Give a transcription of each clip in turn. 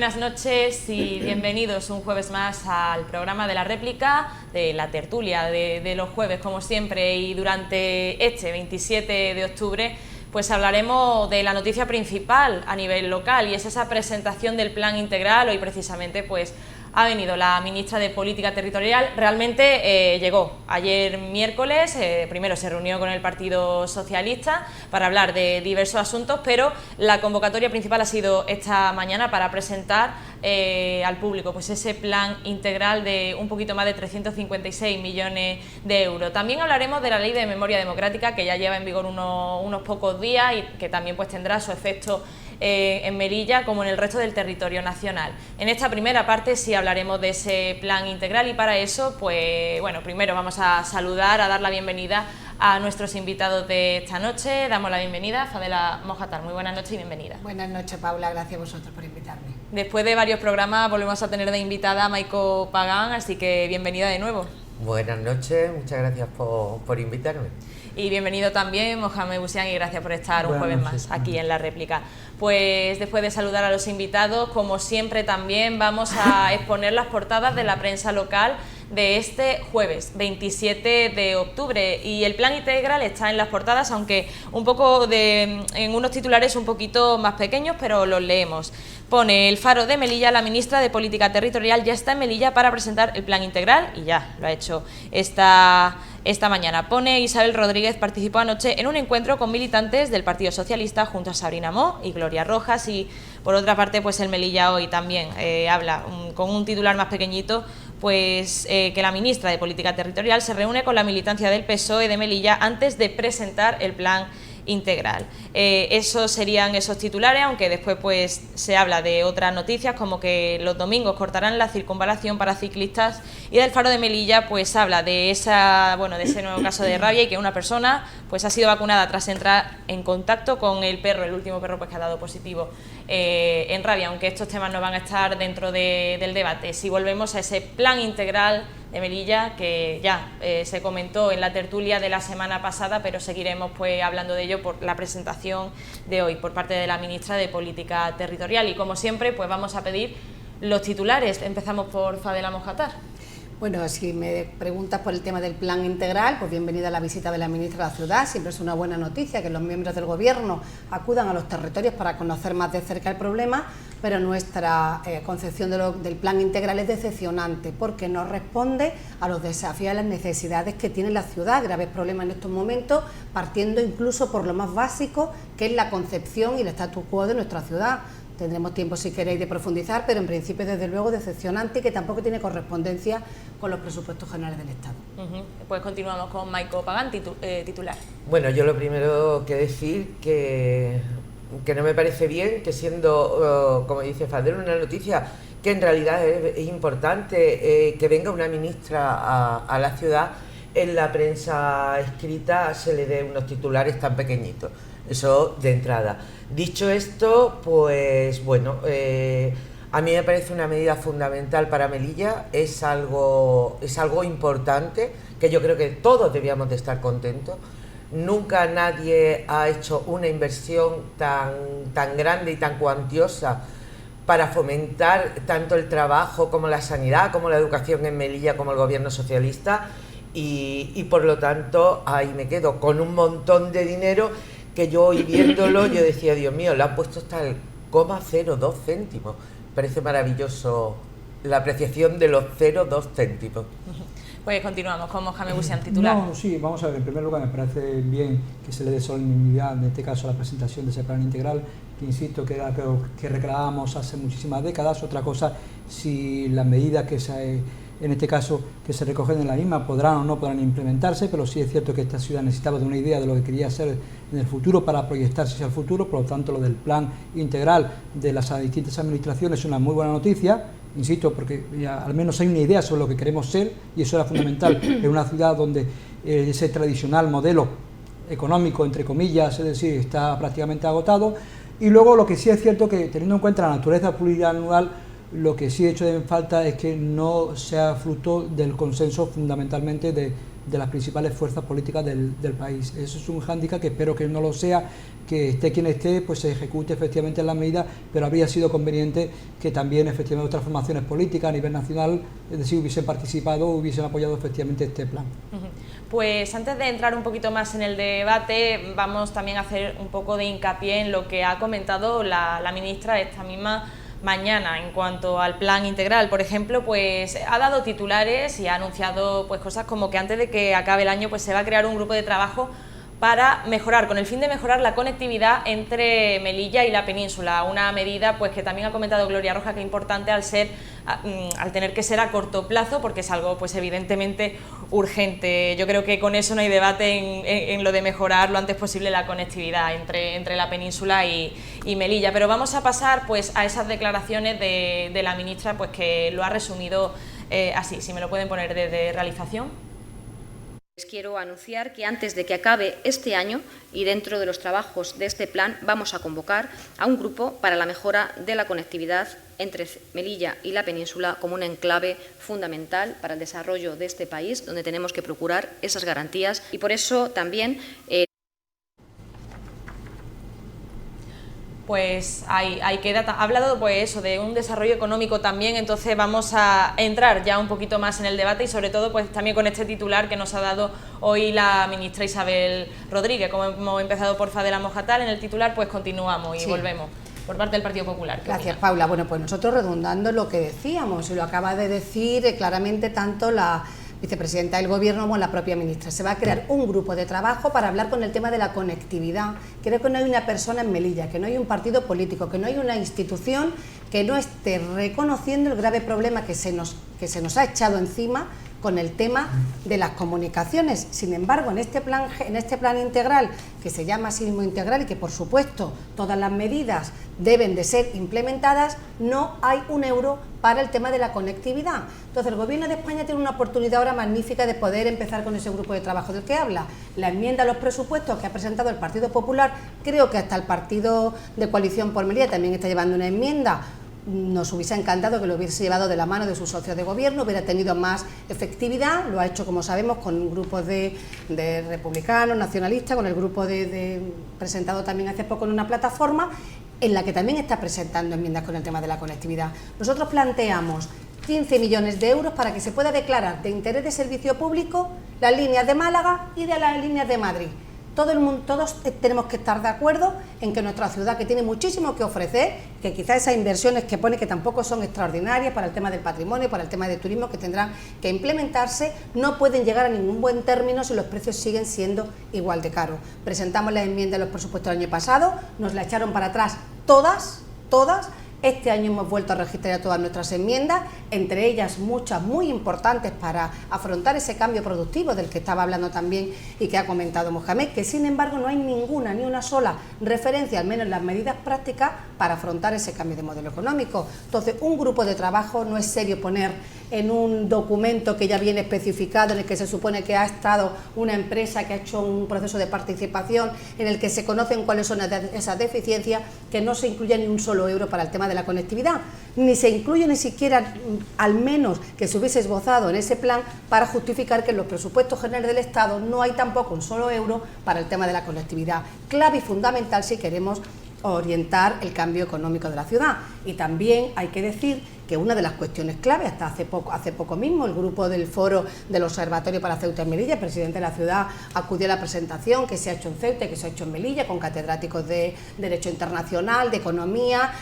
buenas noches y bienvenidos un jueves más al programa de la réplica, de la tertulia de los jueves, como siempre, y durante este 27 de octubre pues hablaremos de la noticia principal a nivel local, y es esa presentación del plan integral. Hoy precisamente pues ha venido la ministra de Política Territorial. Realmente llegó ayer miércoles, primero se reunió con el Partido Socialista para hablar de diversos asuntos, pero la convocatoria principal ha sido esta mañana para presentar al público pues ese plan integral de un poquito más de 356 millones de euros. También hablaremos de la Ley de Memoria Democrática, que ya lleva en vigor unos pocos días y que también pues tendrá su efecto en Melilla como en el resto del territorio nacional. En esta primera parte sí hablaremos de ese plan integral, y para eso pues bueno, primero vamos a saludar, a dar la bienvenida a nuestros invitados de esta noche. Damos la bienvenida a Fadela Mojatar. Muy buenas noches y bienvenida. Buenas noches, Paula, gracias a vosotros por invitarme. Después de varios programas volvemos a tener de invitada a Maiko Pagán, así que bienvenida de nuevo. Buenas noches, muchas gracias por invitarme. Y bienvenido también Mohamed Busian, y gracias por estar un jueves más aquí en la réplica. Pues después de saludar a los invitados, como siempre también vamos a exponer las portadas de la prensa local de este jueves 27 de octubre, y el plan integral está en las portadas, aunque en unos titulares un poquito más pequeños, pero los leemos. Pone El Faro de Melilla: la ministra de Política Territorial ya está en Melilla para presentar el plan integral, y ya lo ha hecho esta mañana. Pone Isabel Rodríguez participó anoche en un encuentro con militantes del Partido Socialista junto a Sabrina Mo y Gloria Rojas. Y por otra parte pues el Melilla Hoy también habla con un titular más pequeñito, pues que la ministra de Política Territorial se reúne con la militancia del PSOE de Melilla antes de presentar el plan integral. Esos serían esos titulares, aunque después pues se habla de otras noticias, como que los domingos cortarán la circunvalación para ciclistas, y del Faro de Melilla pues habla de ese nuevo caso de rabia, y que una persona pues ha sido vacunada tras entrar en contacto con el último perro pues que ha dado positivo en rabia, aunque estos temas no van a estar dentro del debate. Si volvemos a ese plan integral de Melilla, que ya se comentó en la tertulia de la semana pasada, pero seguiremos pues hablando de ello por la presentación de hoy por parte de la ministra de Política Territorial. Y como siempre pues vamos a pedir los titulares. Empezamos por Fadela Mojatar. Bueno, si me preguntas por el tema del plan integral, pues bienvenida a la visita de la ministra a la ciudad. Siempre es una buena noticia que los miembros del Gobierno acudan a los territorios para conocer más de cerca el problema, pero nuestra concepción del plan integral es decepcionante, porque no responde a los desafíos y a las necesidades que tiene la ciudad. Graves problemas en estos momentos, partiendo incluso por lo más básico, que es la concepción y el status quo de nuestra ciudad. Tendremos tiempo, si queréis, de profundizar, pero en principio, desde luego, decepcionante, y que tampoco tiene correspondencia con los presupuestos generales del Estado. Pues continuamos con Maiko Pagán, titular. Bueno, yo lo primero que decir que no me parece bien que, siendo, como dice Fadel, una noticia que en realidad es importante, que venga una ministra a la ciudad, en la prensa escrita se le dé unos titulares tan pequeñitos. Eso de entrada. Dicho esto, pues bueno, a mí me parece una medida fundamental para Melilla, es algo importante, que yo creo que todos debíamos de estar contentos. Nunca nadie ha hecho una inversión tan grande y tan cuantiosa para fomentar tanto el trabajo como la sanidad, como la educación en Melilla, como el gobierno socialista, y por lo tanto ahí me quedo con un montón de dinero que yo, hoy viéndolo, yo decía, Dios mío, le han puesto hasta el 0,02 céntimos. Parece maravilloso la apreciación de los 0,2 céntimos. Pues continuamos con Mohamed Busian, titular. No, sí, vamos a ver, en primer lugar me parece bien que se le dé solemnidad, en este caso, a la presentación de ese plan integral, que insisto que era algo que reclamábamos hace muchísimas décadas. Otra cosa, si las medidas que en este caso que se recogen en la misma podrán o no podrán implementarse, pero sí es cierto que esta ciudad necesitaba de una idea de lo que quería hacer en el futuro para proyectarse hacia el futuro. Por lo tanto, lo del plan integral de las distintas administraciones es una muy buena noticia, insisto, porque ya al menos hay una idea sobre lo que queremos ser, y eso era fundamental en una ciudad donde ese tradicional modelo económico, entre comillas, es decir, está prácticamente agotado. Y luego lo que sí es cierto, que teniendo en cuenta la naturaleza plurianual, lo que sí he hecho de falta es que no sea fruto del consenso fundamentalmente de de las principales fuerzas políticas del país. Eso es un hándicap que espero que no lo sea, que esté quien esté, pues se ejecute efectivamente las medidas, pero habría sido conveniente que también efectivamente otras formaciones políticas a nivel nacional, es decir, hubiesen participado, hubiesen apoyado efectivamente este plan. Pues antes de entrar un poquito más en el debate, vamos también a hacer un poco de hincapié en lo que ha comentado la ministra esta misma mañana en cuanto al plan integral. Por ejemplo, pues ha dado titulares y ha anunciado pues cosas como que antes de que acabe el año pues se va a crear un grupo de trabajo para mejorar, con el fin de mejorar la conectividad entre Melilla y la península, una medida pues que también ha comentado Gloria Roja que es importante al tener que ser a corto plazo, porque es algo pues evidentemente urgente. Yo creo que con eso no hay debate en lo de mejorar lo antes posible la conectividad entre la península y Melilla, pero vamos a pasar pues a esas declaraciones de la ministra, pues que lo ha resumido así. Si me lo pueden poner desde realización. Les quiero anunciar que antes de que acabe este año y dentro de los trabajos de este plan vamos a convocar a un grupo para la mejora de la conectividad entre Melilla y la península como un enclave fundamental para el desarrollo de este país, donde tenemos que procurar esas garantías y por eso también pues ahí queda. Ha hablado pues eso, de un desarrollo económico también, entonces vamos a entrar ya un poquito más en el debate y sobre todo pues también con este titular que nos ha dado hoy la ministra Isabel Rodríguez. Como hemos empezado por Fadela Mojatal, en el titular pues continuamos y volvemos por parte del Partido Popular. Gracias, Paula. Bueno, pues nosotros redundando en lo que decíamos, y lo acaba de decir claramente tanto la vicepresidenta del Gobierno como la propia ministra. Se va a crear un grupo de trabajo para hablar con el tema de la conectividad. Creo que no hay una persona en Melilla, que no hay un partido político, que no hay una institución que no esté reconociendo el grave problema que se nos ha echado encima con el tema de las comunicaciones. Sin embargo, en este plan integral, que se llama así mismo integral y que por supuesto todas las medidas deben de ser implementadas, no hay un euro para el tema de la conectividad. Entonces el Gobierno de España tiene una oportunidad ahora magnífica de poder empezar con ese grupo de trabajo del que habla. La enmienda a los presupuestos que ha presentado el Partido Popular, creo que hasta el partido de Coalición por Melilla también está llevando una enmienda. Nos hubiese encantado que lo hubiese llevado de la mano de sus socios de gobierno, hubiera tenido más efectividad. Lo ha hecho, como sabemos, con grupos de republicanos, nacionalistas, con el grupo presentado también hace poco en una plataforma en la que también está presentando enmiendas con el tema de la conectividad. Nosotros planteamos 15 millones de euros para que se pueda declarar de interés de servicio público las líneas de Málaga y de las líneas de Madrid. Todos tenemos que estar de acuerdo en que nuestra ciudad, que tiene muchísimo que ofrecer, que quizás esas inversiones que pone, que tampoco son extraordinarias para el tema del patrimonio, para el tema del turismo, que tendrán que implementarse, no pueden llegar a ningún buen término si los precios siguen siendo igual de caros. Presentamos la enmienda de los presupuestos del año pasado, nos la echaron para atrás todas. Este año hemos vuelto a registrar todas nuestras enmiendas, entre ellas muchas muy importantes para afrontar ese cambio productivo del que estaba hablando también y que ha comentado Mohamed, que sin embargo no hay ni una sola referencia, al menos en las medidas prácticas, para afrontar ese cambio de modelo económico. Entonces, un grupo de trabajo no es serio poner en un documento que ya viene especificado, en el que se supone que ha estado una empresa que ha hecho un proceso de participación, en el que se conocen cuáles son esas deficiencias, que no se incluye ni un solo euro para el tema de la conectividad, ni se incluye ni siquiera, al menos que se hubiese esbozado en ese plan, para justificar que en los presupuestos generales del Estado no hay tampoco un solo euro para el tema de la conectividad, clave y fundamental si queremos orientar el cambio económico de la ciudad. Y también hay que decir que una de las cuestiones clave, hasta hace poco mismo, el grupo del Foro del Observatorio para Ceuta y Melilla, el presidente de la ciudad acudió a la presentación que se ha hecho en Ceuta y que se ha hecho en Melilla, con catedráticos de Derecho Internacional, de Economía,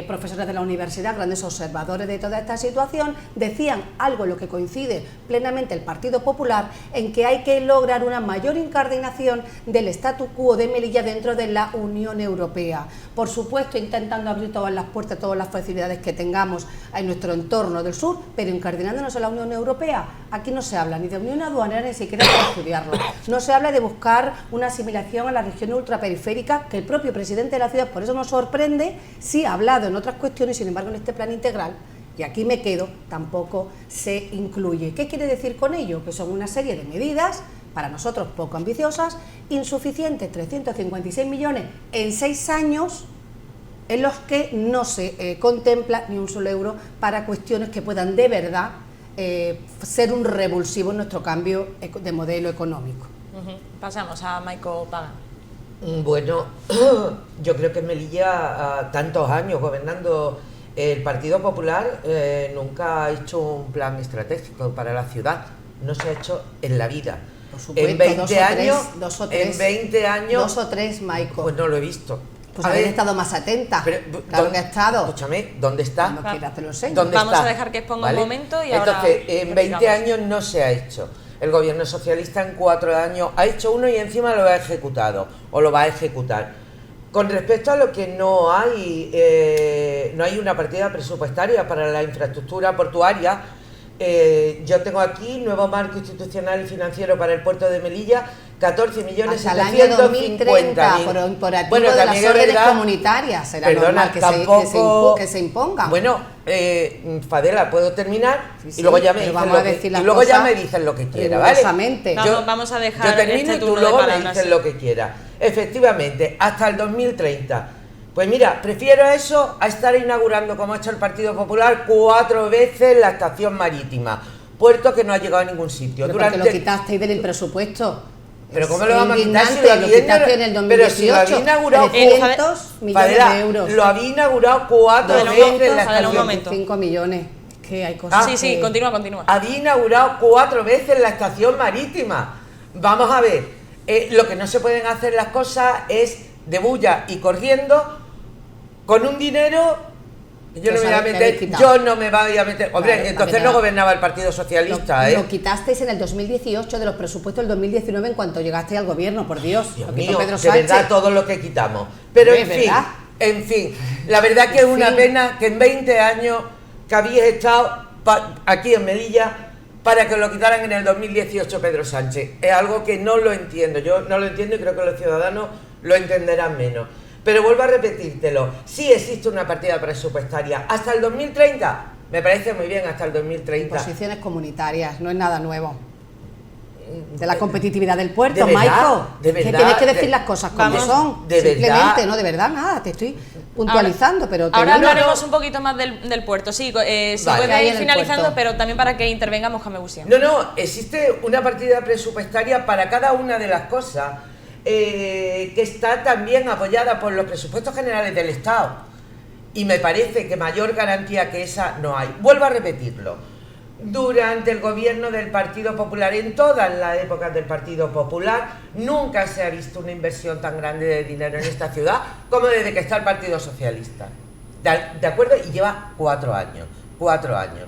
profesores de la universidad, grandes observadores de toda esta situación, decían algo en lo que coincide plenamente el Partido Popular, en que hay que lograr una mayor incardinación del statu quo de Melilla dentro de la Unión Europea. Por supuesto, intentando abrir todas las puertas, todas las facilidades que tengamos en nuestro entorno del sur, pero incardinándonos en la Unión Europea. Aquí no se habla ni de unión aduanera, ni siquiera de estudiarlo. No se habla de buscar una asimilación a la región ultraperiférica, que el propio presidente de la ciudad, por eso nos sorprende, sí ha hablado en otras cuestiones, sin embargo en este plan integral, y aquí me quedo, tampoco se incluye. ¿Qué quiere decir con ello? Que son una serie de medidas, para nosotros poco ambiciosas, insuficientes, 356 millones en 6 años, en los que no se contempla ni un solo euro para cuestiones que puedan de verdad ser un revulsivo en nuestro cambio de modelo económico. Pasamos a Maico Pagan. Bueno, yo creo que en Melilla, tantos años gobernando el Partido Popular, nunca ha hecho un plan estratégico para la ciudad. No se ha hecho en la vida. Por supuesto, En 20 años, dos o tres, en 20 años, 2 o 3, Maico. pues no lo he visto. Pues A habéis ver, estado más atenta. pero, Claro que ha estado. Escúchame, ¿dónde está? Cuando quieras te lo enseño. ¿Dónde Vamos está? a dejar que exponga ¿Vale? un momento y ahora Entonces, en 20 replicamos. años no se ha hecho. El gobierno socialista en 4 años ha hecho uno y encima lo ha ejecutado, o lo va a ejecutar. Con respecto a lo que no hay una partida presupuestaria para la infraestructura portuaria, yo tengo aquí nuevo marco institucional y financiero para el puerto de Melilla, 14.750.000. Hasta el año 2030, por activo de las órdenes comunitarias. Será normal que se impongan. Bueno, Fadela, ¿puedo terminar? Sí, y luego ya me pero dicen vamos a decir las y luego ya cosas me dicen lo que quiera, ¿vale? rigurosamente. Vamos a dejar yo termino este y tú turno luego de me palabra, dices sí. lo que quieras. Efectivamente, hasta el 2030. Pues mira, prefiero eso a estar inaugurando, como ha hecho el Partido Popular, 4 veces la estación marítima. Puerto que no ha llegado a ningún sitio. Pero porque lo quitasteis del presupuesto. Pero ¿cómo Es lo vamos a quitar si indignante, lo lo quitaste en el 2018. Pero si lo había inaugurado 300 millones Fadela, de euros. lo había inaugurado 4 Fadela, un veces momento, la Fadela, un estación. momento. 5 millones. Que hay cosas Sí, sí, que- continúa. Había inaugurado 4 veces la estación marítima. Vamos a ver, lo que no se pueden hacer las cosas es de bulla y corriendo con un dinero. Yo no me voy a meter. Yo no me voy a meter. Hombre, Vale, entonces no gobernaba el Partido Socialista, Lo quitasteis en el 2018 de los presupuestos del 2019 en cuanto llegasteis al gobierno, por Dios. Dios Lo quitó mío, Pedro de Sánchez. verdad todo lo que quitamos. Pero ¿Es en fin, verdad? en fin, la verdad que es En una fin. pena que en 20 años que habéis estado aquí en Melilla para que lo quitaran en el 2018 Pedro Sánchez. Es algo que no lo entiendo, yo no lo entiendo y creo que los ciudadanos lo entenderán menos. Pero vuelvo a repetírtelo, sí existe una partida presupuestaria hasta el 2030, me parece muy bien hasta el 2030. Posiciones comunitarias, no es nada nuevo. De la competitividad del puerto, de verdad, Maico. de Que verdad, tienes que decir de- las cosas como Vamos, son. de Simplemente, verdad. no, de verdad, nada, te estoy puntualizando, pero Ahora termina. hablaremos un poquito más del puerto. Sí, se Vale. puede Ahí ir en el finalizando, puerto. pero también para que intervenga Mohamed Bousian. No, existe una partida presupuestaria para cada una de las cosas que está también apoyada por los presupuestos generales del Estado. Y me parece que mayor garantía que esa no hay. Vuelvo a repetirlo. Durante el gobierno del Partido Popular, en todas las épocas del Partido Popular, nunca se ha visto una inversión tan grande de dinero en esta ciudad como desde que está el Partido Socialista. ¿De acuerdo? Y lleva 4 años. 4 años.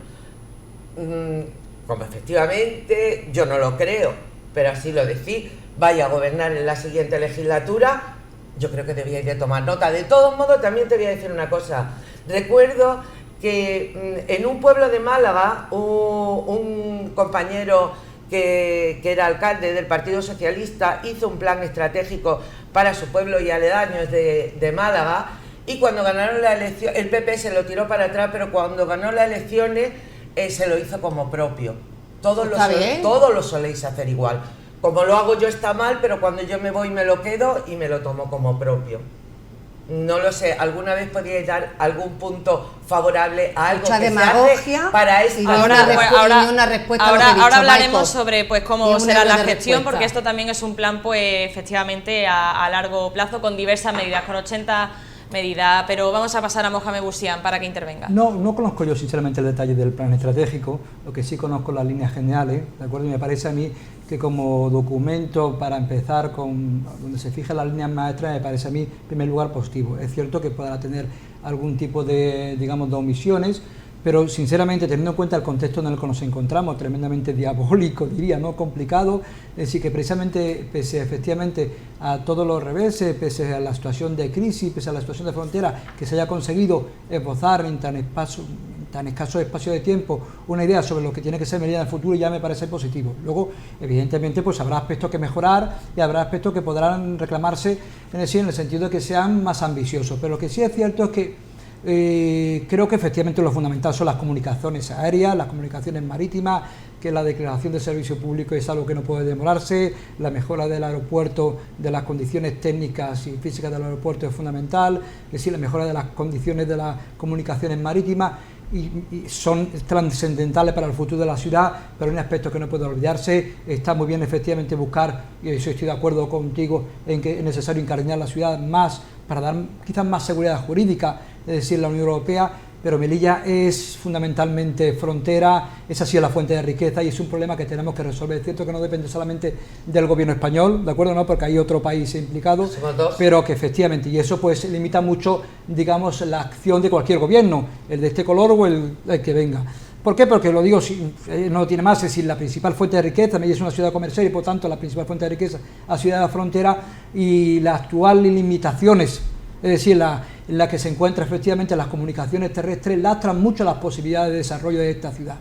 Como efectivamente, yo no lo creo, pero así lo decís, vaya a gobernar en la siguiente legislatura, yo creo que debíais de tomar nota. De todos modos, también te voy a decir una cosa. Recuerdo que en un pueblo de Málaga, un compañero que era alcalde del Partido Socialista hizo un plan estratégico para su pueblo y aledaños de Málaga, y cuando ganaron la elección, el PP se lo tiró para atrás, pero cuando ganó las elecciones se lo hizo como propio. Todos lo soléis hacer igual. Como lo hago yo está mal, pero cuando yo me voy me lo quedo y me lo tomo como propio. No lo sé, ¿alguna vez podríais dar algún punto favorable a algo Mucha que demagogia se hace para y esta no Ahora, una ciudad? respuesta a lo que he dicho, ahora hablaremos Maico. sobre Ni cómo un será euro la de gestión, respuesta. porque esto también es un plan, pues efectivamente, a largo plazo, con diversas medidas, con 80 medidas. Pero vamos a pasar a Mohamed Bousian para que intervenga. No conozco yo sinceramente el detalle del plan estratégico, lo que sí conozco las líneas generales, ¿de acuerdo? Y me parece a mí que como documento para empezar con donde se fijan las líneas maestras, me parece a mí en primer lugar positivo. Es cierto que podrá tener algún tipo de, digamos, de omisiones, pero sinceramente, teniendo en cuenta el contexto en el que nos encontramos, tremendamente diabólico, diría, ¿no? Complicado, es decir, que precisamente, pese efectivamente a todos los reveses, pese a la situación de crisis, pese a la situación de frontera, que se haya conseguido esbozar en tan escaso espacio de tiempo una idea sobre lo que tiene que ser Melilla en el futuro, ya me parece positivo. Luego, evidentemente, pues habrá aspectos que mejorar y habrá aspectos que podrán reclamarse en el sentido de que sean más ambiciosos, pero lo que sí es cierto es que creo que efectivamente lo fundamental son las comunicaciones aéreas, las comunicaciones marítimas, que la declaración de servicio público es algo que no puede demorarse, la mejora del aeropuerto, de las condiciones técnicas y físicas del aeropuerto es fundamental, es decir, la mejora de las condiciones de las comunicaciones marítimas. y son trascendentales para el futuro de la ciudad, pero hay un aspecto que no puede olvidarse. Está muy bien efectivamente buscar, y eso estoy de acuerdo contigo, en que es necesario encardinar la ciudad más para dar quizás más seguridad jurídica, es decir, la Unión Europea, pero Melilla es fundamentalmente frontera, esa ha sido la fuente de riqueza y es un problema que tenemos que resolver. Es cierto que no depende solamente del gobierno español, ¿de acuerdo? No, porque hay otro país implicado, pero que efectivamente, y eso pues limita mucho, digamos, la acción de cualquier gobierno, el de este color o el que venga. ¿Por qué? Porque lo digo, no tiene más, es decir, la principal fuente de riqueza, Melilla es una ciudad comercial y por tanto la principal fuente de riqueza es la ciudad de la frontera, y las actuales limitaciones, es decir, la que se encuentra efectivamente las comunicaciones terrestres, lastran mucho las posibilidades de desarrollo de esta ciudad.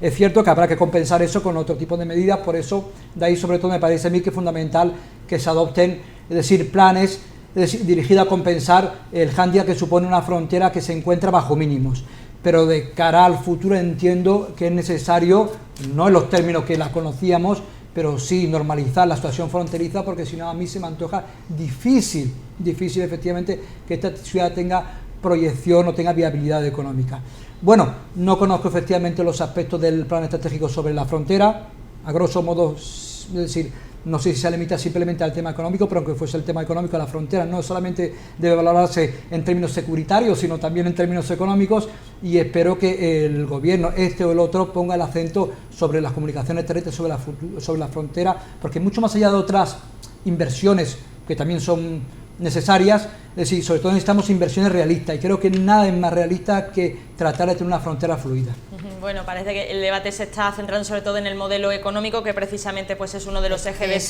Es cierto que habrá que compensar eso con otro tipo de medidas, por eso de ahí sobre todo me parece a mí que es fundamental que se adopten, es decir, planes dirigidos a compensar el hándicap que supone una frontera que se encuentra bajo mínimos. Pero de cara al futuro entiendo que es necesario, no en los términos que la conocíamos, pero sí normalizar la situación fronteriza, porque si no a mí se me antoja difícil efectivamente que esta ciudad tenga proyección o tenga viabilidad económica. Bueno, no conozco efectivamente los aspectos del plan estratégico sobre la frontera, a grosso modo, es decir, no sé si se limita simplemente al tema económico, pero aunque fuese el tema económico, la frontera no solamente debe valorarse en términos securitarios, sino también en términos económicos, y espero que el gobierno, este o el otro, ponga el acento sobre las comunicaciones terrestres, sobre la frontera, porque mucho más allá de otras inversiones que también son necesarias, es decir, sobre todo necesitamos inversiones realistas, y creo que nada es más realista que tratar de tener una frontera fluida. Bueno, parece que el debate se está centrando sobre todo en el modelo económico, que precisamente pues es uno de los ejes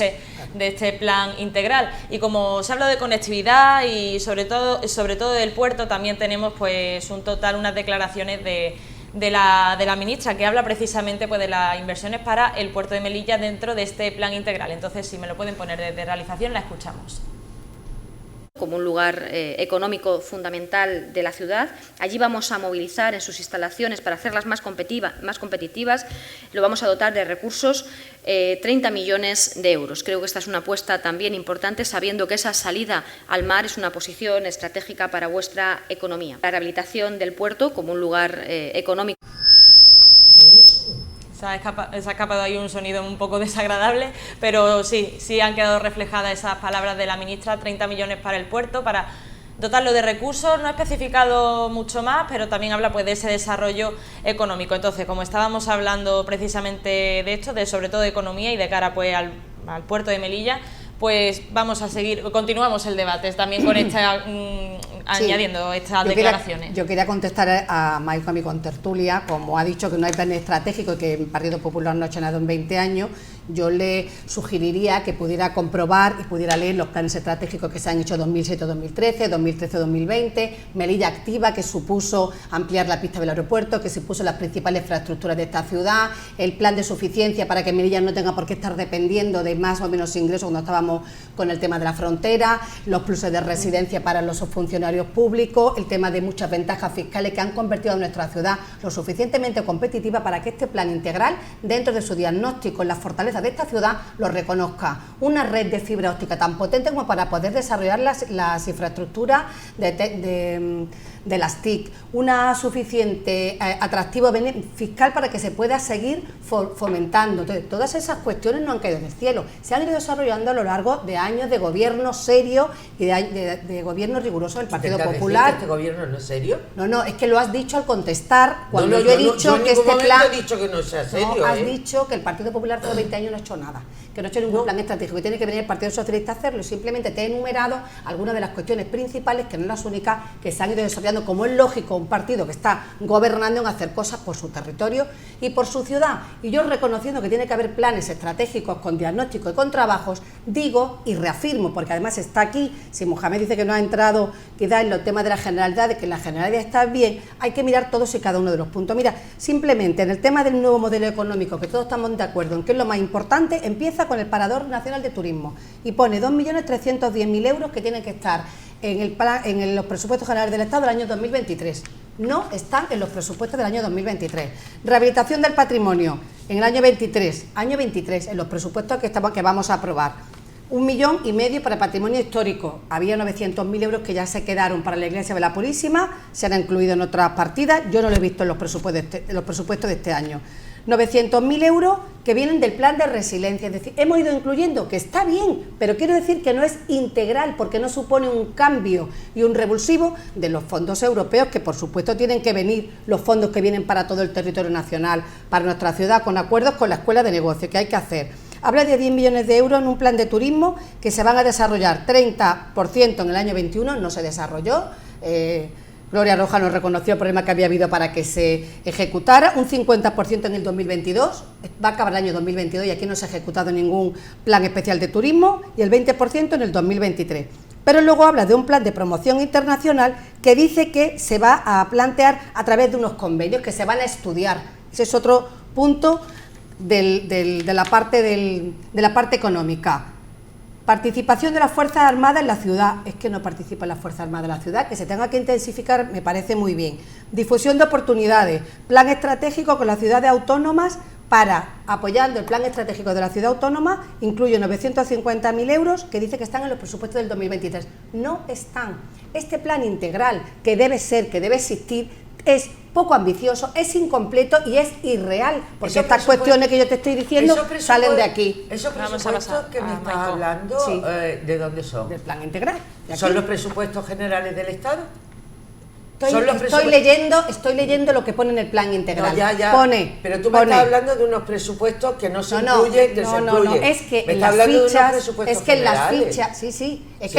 de este plan integral. Y como se habla de conectividad y sobre todo del puerto, también tenemos pues unas declaraciones de la ministra, que habla precisamente pues de las inversiones para el puerto de Melilla dentro de este plan integral. Entonces, si me lo pueden poner desde realización, la escuchamos. Como un lugar económico fundamental de la ciudad. Allí vamos a movilizar en sus instalaciones para hacerlas más competitivas, lo vamos a dotar de recursos 30 millones de euros. Creo que esta es una apuesta también importante, sabiendo que esa salida al mar es una posición estratégica para vuestra economía. La rehabilitación del puerto como un lugar económico. Se ha escapado ahí un sonido un poco desagradable, pero sí han quedado reflejadas esas palabras de la ministra, 30 millones para el puerto, para dotarlo de recursos. No ha especificado mucho más, pero también habla pues de ese desarrollo económico. Entonces, como estábamos hablando precisamente de esto, sobre todo de economía y de cara pues al puerto de Melilla, pues vamos a seguir, continuamos el debate también con añadiendo estas declaraciones. Yo quería contestar a Maico, a mi contertulia, como ha dicho que no hay plan estratégico y que el Partido Popular no ha hecho nada en 20 años, yo le sugeriría que pudiera comprobar y pudiera leer los planes estratégicos que se han hecho 2007-2013, 2013-2020, Melilla Activa, que supuso ampliar la pista del aeropuerto, que supuso las principales infraestructuras de esta ciudad, el plan de suficiencia para que Melilla no tenga por qué estar dependiendo de más o menos ingresos cuando estábamos con el tema de la frontera, los pluses de residencia para los funcionarios públicos, el tema de muchas ventajas fiscales que han convertido a nuestra ciudad lo suficientemente competitiva para que este plan integral, dentro de su diagnóstico en las fortalezas de esta ciudad, lo reconozca. Una red de fibra óptica tan potente como para poder desarrollar las infraestructuras de las TIC, una suficiente atractivo fiscal para que se pueda seguir fomentando. Entonces, todas esas cuestiones no han caído del cielo, se han ido desarrollando a lo largo de años de gobierno serio y de gobierno riguroso del Partido Popular. ¿Este gobierno no es serio? No, es que lo has dicho al contestar, cuando yo he dicho que este plan... he dicho que no sea serio. No, has dicho que el Partido Popular por 20 años no ha hecho nada, que no ha hecho ningún plan estratégico, que tiene que venir el Partido Socialista a hacerlo, y simplemente te he enumerado algunas de las cuestiones principales, que no las únicas, que se han ido desarrollando, como es lógico un partido que está gobernando, en hacer cosas por su territorio y por su ciudad. Y yo, reconociendo que tiene que haber planes estratégicos con diagnóstico y con trabajos, digo y reafirmo, porque además está aquí, si Mohamed dice que no ha entrado quizás en los temas de la generalidad, de que la generalidad está bien, hay que mirar todos y cada uno de los puntos. Mira, simplemente en el tema del nuevo modelo económico, que todos estamos de acuerdo en que es lo más importante, empieza con el Parador Nacional de Turismo y pone 2.310.000 euros que tienen que estar en los presupuestos generales del Estado del año 2023. No están en los presupuestos del año 2023. Rehabilitación del patrimonio en el año 23, en los presupuestos que vamos a aprobar. 1,5 millones para patrimonio histórico. Había 900.000 euros que ya se quedaron para la Iglesia de la Purísima, se han incluido en otras partidas, yo no lo he visto en los presupuestos de este año. 900.000 euros que vienen del plan de resiliencia, es decir, hemos ido incluyendo, que está bien, pero quiero decir que no es integral, porque no supone un cambio y un revulsivo de los fondos europeos, que por supuesto tienen que venir, los fondos que vienen para todo el territorio nacional, para nuestra ciudad, con acuerdos con la Escuela de Negocios que hay que hacer. Habla de 10 millones de euros en un plan de turismo que se van a desarrollar, 30% en el año 21, no se desarrolló, Gloria Roja nos reconoció el problema que había habido para que se ejecutara, un 50% en el 2022, va a acabar el año 2022 y aquí no se ha ejecutado ningún plan especial de turismo, y el 20% en el 2023. Pero luego habla de un plan de promoción internacional que dice que se va a plantear a través de unos convenios que se van a estudiar. Ese es otro punto de la parte económica. Participación de las Fuerzas Armadas en la ciudad. Es que no participan las Fuerzas Armadas en la ciudad, que se tenga que intensificar me parece muy bien. Difusión de oportunidades, plan estratégico con las ciudades autónomas para, apoyando el plan estratégico de la ciudad autónoma, incluye 950.000 euros que dice que están en los presupuestos del 2023. No están. Este plan integral que debe existir, es poco ambicioso, es incompleto y es irreal, porque estas cuestiones que yo te estoy diciendo salen de aquí. Esos presupuestos que me estás hablando, sí. ¿De dónde son? Del plan integral. ¿Son los presupuestos generales del Estado? Estoy leyendo lo que pone en el plan integral. No, ya. Pero tú me estás hablando de unos presupuestos que no se incluyen, no, es que en las fichas, es que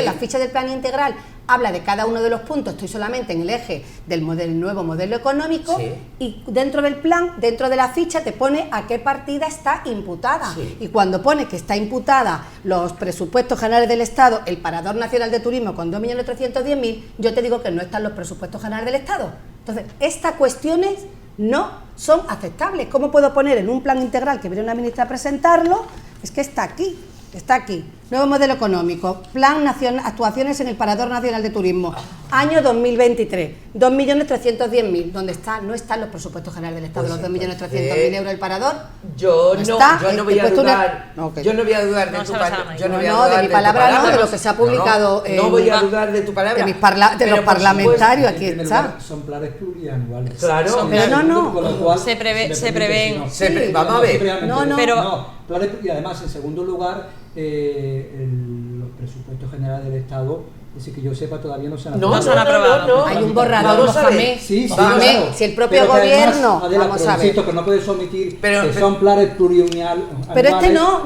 en las fichas del plan integral habla de cada uno de los puntos, estoy solamente en el eje del nuevo modelo económico, sí. Y dentro del plan, dentro de la ficha, te pone a qué partida está imputada. Sí. Y cuando pone que está imputada los presupuestos generales del Estado, el Parador Nacional de Turismo con 2.310.000, yo te digo que no están los presupuestos generales del Estado. Entonces, estas cuestiones no son aceptables. ¿Cómo puedo poner en un plan integral que viene una ministra a presentarlo? Es que está aquí. Está aquí, nuevo modelo económico, plan nacional, actuaciones en el Parador Nacional de Turismo, año 2023, 2.310.000, ¿dónde está? No están los presupuestos generales del Estado, pues los 2.300.000 euros del Parador. Yo no voy a dudar de mi palabra, no, de lo que se ha publicado. No voy a dudar de tu palabra. De los parlamentarios, aquí está. Son planes plurianuales. Claro, pero no. Se prevén. Vamos a ver. Y además, en segundo lugar, los presupuestos generales del Estado, es decir, que yo sepa, todavía no se han aprobado. No se han aprobado. No. Hay un borrador, Mohamed. Sí, si el propio gobierno, vamos a ver. Pero no puedes omitir que son planes plurianuales. Pero este no.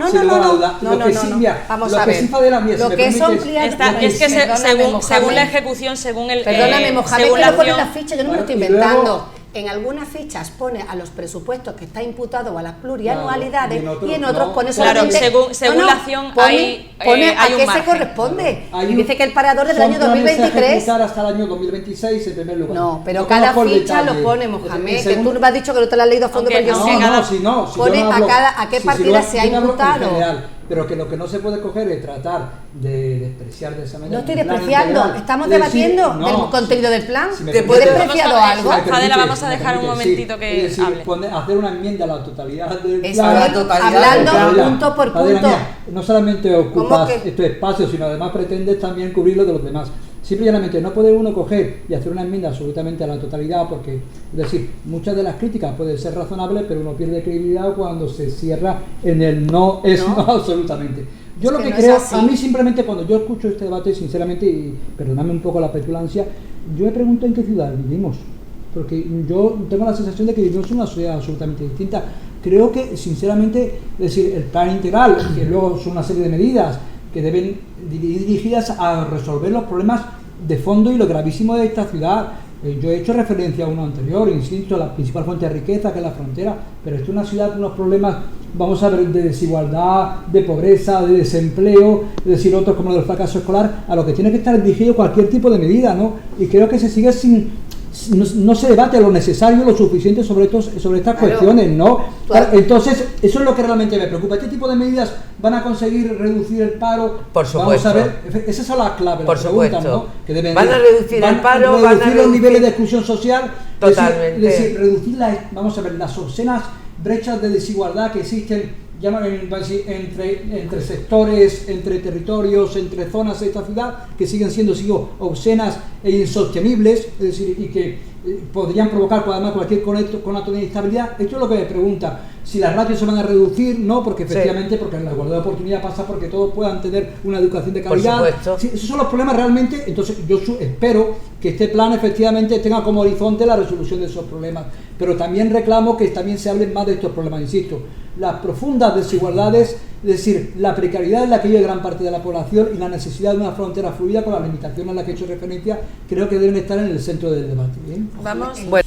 Vamos a ver. Lo que son es que según la ejecución, según el... Perdóname, Mohamed, que lo pone en la ficha, yo no me lo estoy inventando. En algunas fichas pone a los presupuestos que está imputado o a las plurianualidades, y en otros pone solamente... según la acción pone a qué se corresponde. Y dice que el Parador del año 2023... hasta el año 2026 en primer lugar. No, pero cada ficha lo pone, Mohamed, que tú me has dicho que no te lo has leído a fondo, pero yo sí. Pone a qué partida se ha imputado. Pero que lo que no se puede coger es tratar de despreciar de esa manera. No estoy despreciando, estamos debatiendo del contenido del plan. Si ¿Te he despreciado algo? Fadela, vamos a dejar un momentito que hable. Hacer una enmienda a la totalidad del plan. Hablando punto por punto. No solamente ocupas estos espacios, sino además pretendes también cubrir lo de los demás. Simplemente no puede uno coger y hacer una enmienda absolutamente a la totalidad, porque, es decir, muchas de las críticas pueden ser razonables, pero uno pierde credibilidad cuando se cierra en el no absolutamente. Yo lo que creo, a mí simplemente cuando yo escucho este debate, sinceramente, y perdonadme un poco la petulancia, yo me pregunto en qué ciudad vivimos, porque yo tengo la sensación de que vivimos en una sociedad absolutamente distinta. Creo que, sinceramente, es decir, el plan integral, que luego son una serie de medidas que deben ir dirigidas a resolver los problemas de fondo y lo gravísimo de esta ciudad. Yo he hecho referencia a uno anterior, insisto, la principal fuente de riqueza, que es la frontera, pero esto es una ciudad con unos problemas, vamos a ver, de desigualdad, de pobreza, de desempleo, es decir, otros como el fracaso escolar, a lo que tiene que estar dirigido cualquier tipo de medida, ¿no? Y creo que se sigue no se debate lo necesario, lo suficiente sobre estas cuestiones, ¿no? Entonces, eso es lo que realmente me preocupa. ¿Este tipo de medidas van a conseguir reducir el paro? Por supuesto. Vamos a ver, esas son las claves, por las supuesto. Preguntas, ¿no? Que deben van a reducir el paro, van a reducir los niveles de exclusión social, totalmente. es decir, reducir las obscenas brechas de desigualdad que existen entre sectores, entre territorios, entre zonas de esta ciudad, que siguen siendo obscenas e insostenibles, es decir, y que podrían provocar además cualquier conato de inestabilidad. Esto es lo que me pregunta, si las ratios se van a reducir, no, porque efectivamente, porque la igualdad de oportunidad pasa porque todos puedan tener una educación de calidad. Por supuesto. Sí, esos son los problemas realmente. Entonces yo espero que este plan efectivamente tenga como horizonte la resolución de esos problemas, pero también reclamo que también se hable más de estos problemas, insisto, las profundas desigualdades, es decir, la precariedad en la que vive gran parte de la población y la necesidad de una frontera fluida con las limitaciones a las que he hecho referencia, creo que deben estar en el centro del debate. ¿Bien? Vamos. Bueno.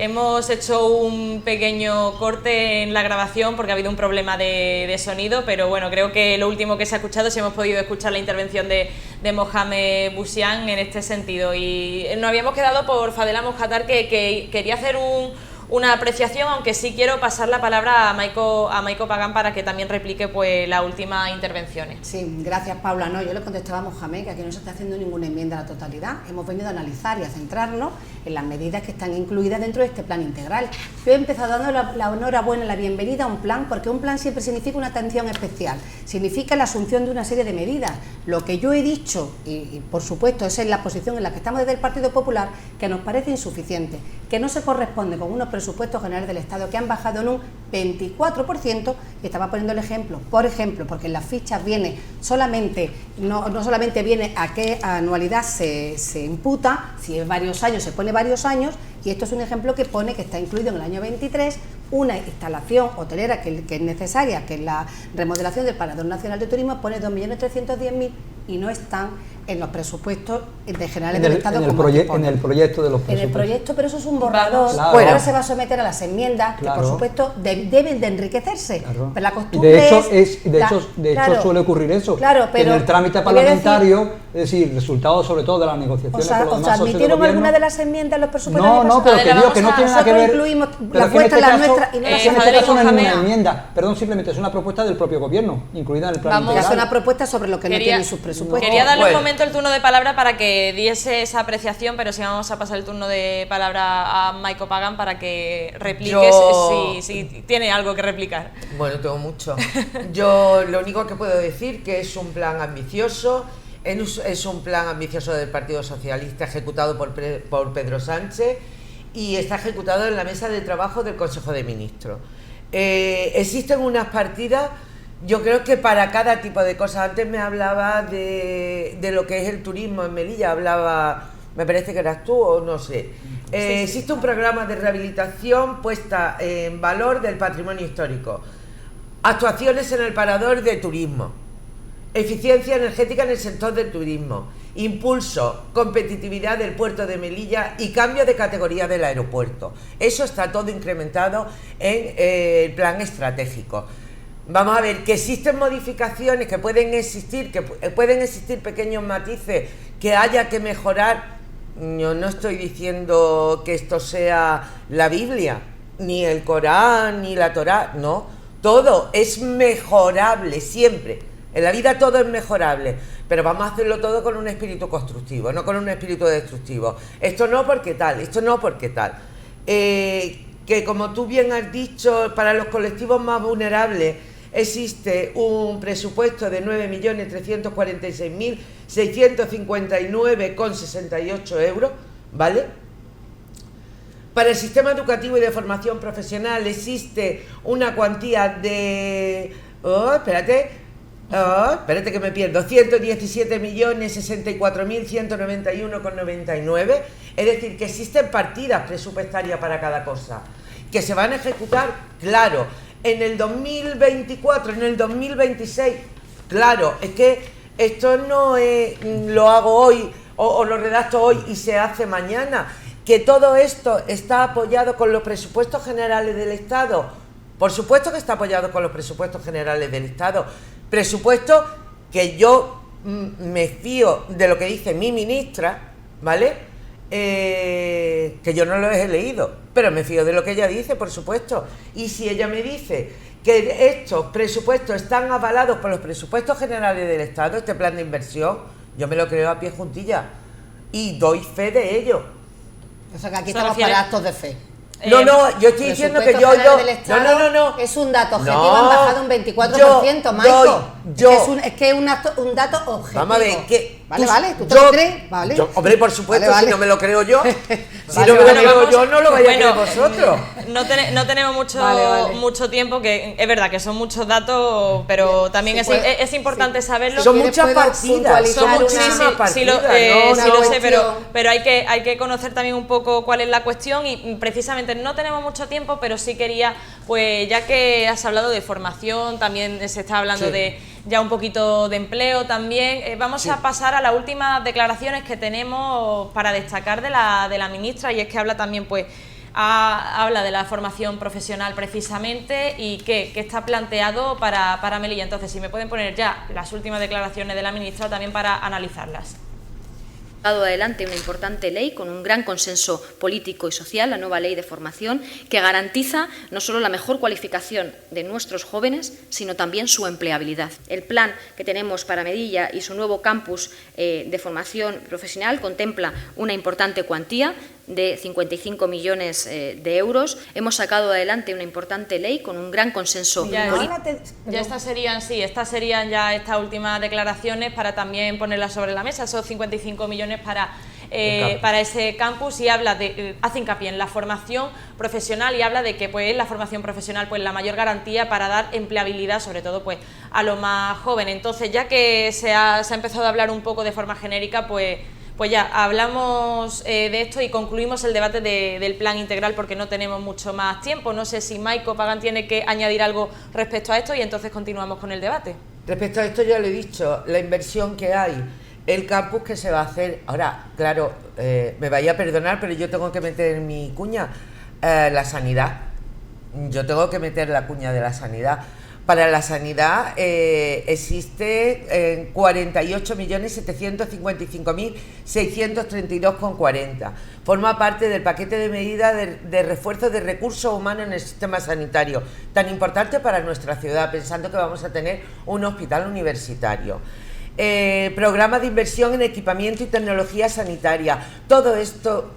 Hemos hecho un pequeño corte en la grabación porque ha habido un problema de sonido, pero bueno, creo que lo último que se ha escuchado, si hemos podido escuchar la intervención de Mohamed Bouchian en este sentido. Y nos habíamos quedado por Fadela Mojatar, que quería hacer una apreciación, aunque sí quiero pasar la palabra a Maico Pagán para que también replique pues las últimas intervenciones. Sí, gracias Paula. No, yo le contestaba a Mohamed que aquí no se está haciendo ninguna enmienda a la totalidad. Hemos venido a analizar y a centrarnos en las medidas que están incluidas dentro de este plan integral. Yo he empezado dando la enhorabuena, la bienvenida a un plan, porque un plan siempre significa una atención especial, significa la asunción de una serie de medidas. Lo que yo he dicho, y por supuesto esa es la posición en la que estamos desde el Partido Popular, que nos parece insuficiente, que no se corresponde con unos presupuestos generales del Estado que han bajado en un 24%, y estaba poniendo el ejemplo, por ejemplo, porque en las fichas viene solamente, no solamente viene a qué anualidad se imputa, si es varios años se pone varios años, y esto es un ejemplo que pone que está incluido en el año 23 una instalación hotelera que es necesaria, que es la remodelación del Parador Nacional de Turismo, pone 2.310.000 y no están en los presupuestos generales del Estado. En el proyecto de los presupuestos. En el proyecto, pero eso es un borrador. Claro. Bueno, ahora se va a someter a las enmiendas, claro, que por supuesto deben de enriquecerse. Claro. Pero la costumbre de hecho suele ocurrir eso. Claro, pero en el trámite parlamentario, es decir, resultado sobre todo de las negociaciones. ¿Os admitieron alguna de las enmiendas los presupuestos? No, pero que digo que no tiene nada que ver. Incluimos las vuestras, las nuestras y no las en este caso no es ninguna enmienda, perdón, simplemente es una propuesta del propio gobierno, incluida en el plan integral. Es una propuesta sobre lo que no tienen sus presupuestos. Quería darle un momento el turno de palabra para que diese esa apreciación, pero sí vamos a pasar el turno de palabra a Maico Pagán para que replique si tiene algo que replicar. Bueno, tengo mucho. Yo lo único que puedo decir que es un plan ambicioso, es un plan ambicioso del Partido Socialista ejecutado por Pedro Sánchez y está ejecutado en la mesa de trabajo del Consejo de Ministros. Existen unas partidas, yo creo que para cada tipo de cosas. Antes me hablaba de lo que es el turismo en Melilla, me parece que eras tú o no sé. Existe un programa de rehabilitación puesta en valor del patrimonio histórico, actuaciones en el parador de turismo, eficiencia energética en el sector del turismo, impulso, competitividad del puerto de Melilla y cambio de categoría del aeropuerto. Eso está todo incrementado en el plan estratégico. Vamos a ver que existen modificaciones que pueden existir pequeños matices que haya que mejorar. Yo no estoy diciendo que esto sea la Biblia, ni el Corán, ni la Torá, no. Todo es mejorable siempre. En la vida todo es mejorable, pero vamos a hacerlo todo con un espíritu constructivo, no con un espíritu destructivo. Esto no porque tal, esto no porque tal. Que como tú bien has dicho, para los colectivos más vulnerables existe un presupuesto de 9.346.659,68 euros, ¿vale? Para el sistema educativo y de formación profesional existe una cuantía de... espérate que me pierdo, 117.064.191,99, es decir, que existen partidas presupuestarias para cada cosa, que se van a ejecutar, claro, en el 2024, en el 2026, claro, es que esto no es, lo hago hoy o lo redacto hoy y se hace mañana, que todo esto está apoyado con los presupuestos generales del Estado. Por supuesto que está apoyado con los presupuestos generales del Estado, presupuesto que yo me fío de lo que dice mi ministra, ¿vale? Que yo no lo he leído, pero me fío de lo que ella dice, por supuesto. Y si ella me dice que estos presupuestos están avalados por los presupuestos generales del Estado, este plan de inversión, yo me lo creo a pie juntilla y doy fe de ello. O sea que aquí ¿Se estamos refiere? para actos de fe. No, yo estoy diciendo que yo... No. Es un dato objetivo, No, han bajado un 24%, Maico. Es que es un dato objetivo. Vamos a ver, que... Vale, ¿tú te lo crees? Vale. Hombre, por supuesto, Vale. si no me lo creo yo. Si Vale, no me lo vale, creo yo, no lo vais a creer vosotros. No tenemos Vale. mucho tiempo, que es verdad que son muchos datos, pero también Sí, es importante saberlo. Son Si muchas puedo partidas, puntualizar son una- muchísimas partidas. Sí, lo ¿no? sé, cuestión. pero hay que conocer también un poco cuál es la cuestión y precisamente no tenemos mucho tiempo, pero sí quería, pues ya que has hablado de formación, también se está hablando Sí. de ya un poquito de empleo también, vamos a pasar a las últimas declaraciones que tenemos para destacar de la ministra, y es que habla también, pues, habla de la formación profesional precisamente y que está planteado para Melilla. Entonces, si me pueden poner ya las últimas declaraciones de la ministra también para analizarlas. Dado adelante una importante ley con un gran consenso político y social, la nueva ley de formación, que garantiza no solo la mejor cualificación de nuestros jóvenes, sino también su empleabilidad. El plan que tenemos para Melilla y su nuevo campus de formación profesional contempla una importante cuantía de 55 millones de euros. Hemos sacado adelante una importante ley con un gran consenso político. Ya estas serían ya estas últimas declaraciones para también ponerlas sobre la mesa, esos 55 millones para ese campus, y habla hace hincapié en la formación profesional y habla de que pues la formación profesional pues la mayor garantía para dar empleabilidad, sobre todo pues a los más jóvenes. Entonces, ya que se ha empezado a hablar un poco de forma genérica, pues ya hablamos de esto y concluimos el debate del plan integral porque no tenemos mucho más tiempo. No sé si Maico Pagán tiene que añadir algo respecto a esto y entonces continuamos con el debate. Respecto a esto ya lo he dicho, la inversión que hay, el campus que se va a hacer. Ahora, claro, me vaya a perdonar, pero yo tengo que meter en mi cuña la sanidad. Yo tengo que meter la cuña de la sanidad. Para la sanidad existe 48.755.632,40. Forma parte del paquete de medidas de refuerzo de recursos humanos en el sistema sanitario, tan importante para nuestra ciudad, pensando que vamos a tener un hospital universitario. Programas de inversión en equipamiento y tecnología sanitaria. Todo esto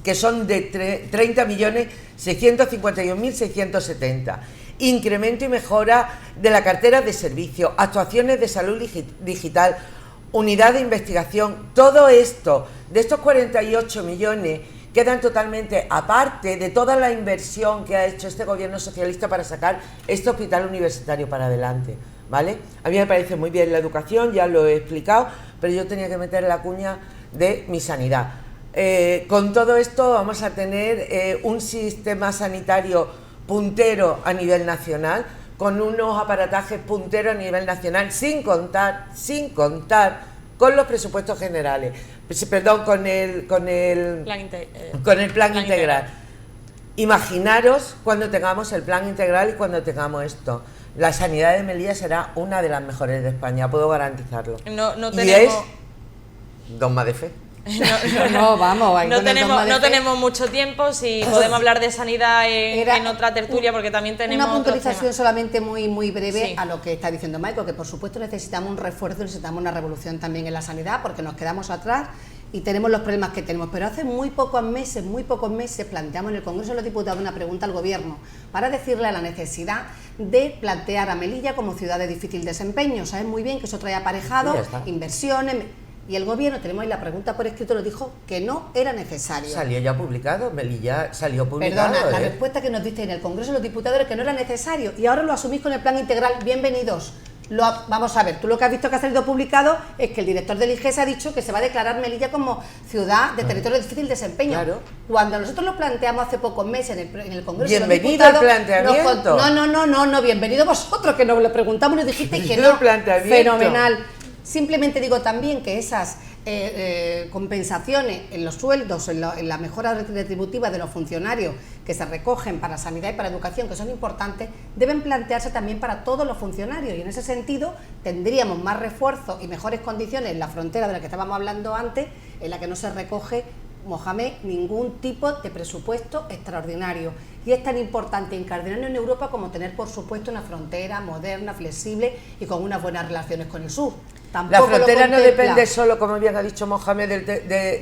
que son de 30.651.670. Incremento y mejora de la cartera de servicios, actuaciones de salud digital, unidad de investigación. Todo esto, de estos 48 millones, quedan totalmente aparte de toda la inversión que ha hecho este gobierno socialista para sacar este hospital universitario para adelante, ¿vale? A mí me parece muy bien la educación, ya lo he explicado, pero yo tenía que meter la cuña de mi sanidad. Con todo esto vamos a tener un sistema sanitario puntero a nivel nacional, con unos aparatajes punteros a nivel nacional, sin contar con los presupuestos generales, perdón, con el plan integral. Imaginaros cuando tengamos el plan integral y cuando tengamos esto. La sanidad de Melilla será una de las mejores de España, puedo garantizarlo. No y es dogma de fe. No tenemos mucho tiempo. Si podemos hablar de sanidad en otra tertulia, porque también tenemos una puntualización solamente muy breve, sí, a lo que está diciendo Maico, que por supuesto necesitamos un refuerzo, necesitamos una revolución también en la sanidad, porque nos quedamos atrás y tenemos los problemas que tenemos. Pero hace muy pocos meses planteamos en el Congreso de los Diputados una pregunta al Gobierno para decirle a la necesidad de plantear a Melilla como ciudad de difícil desempeño. Saben muy bien que eso trae aparejado inversiones. Y el Gobierno, tenemos ahí la pregunta por escrito, lo dijo que no era necesario. Salió ya publicado, Melilla salió publicado. Perdona, la respuesta que nos diste en el Congreso de los Diputados era que no era necesario y ahora lo asumís con el plan integral. Bienvenidos. Vamos a ver, tú lo que has visto que ha salido publicado es que el director del IGES ha dicho que se va a declarar Melilla como ciudad de territorio de difícil desempeño. Claro. Cuando nosotros lo planteamos hace pocos meses en el Congreso de los Diputados... Bienvenido el planteamiento. No, bienvenido vosotros, que nos lo preguntamos y nos dijisteis que no. Fenomenal. Simplemente digo también que esas compensaciones en los sueldos, en la mejora retributiva de los funcionarios que se recogen para sanidad y para educación, que son importantes, deben plantearse también para todos los funcionarios, y en ese sentido tendríamos más refuerzo y mejores condiciones en la frontera de la que estábamos hablando antes, en la que no se recoge, Mohamed, ningún tipo de presupuesto extraordinario. Y es tan importante incardinarnos en Europa como tener, por supuesto, una frontera moderna, flexible y con unas buenas relaciones con el sur. tampoco la frontera lo no depende contempla. solo, como bien ha dicho Mohamed,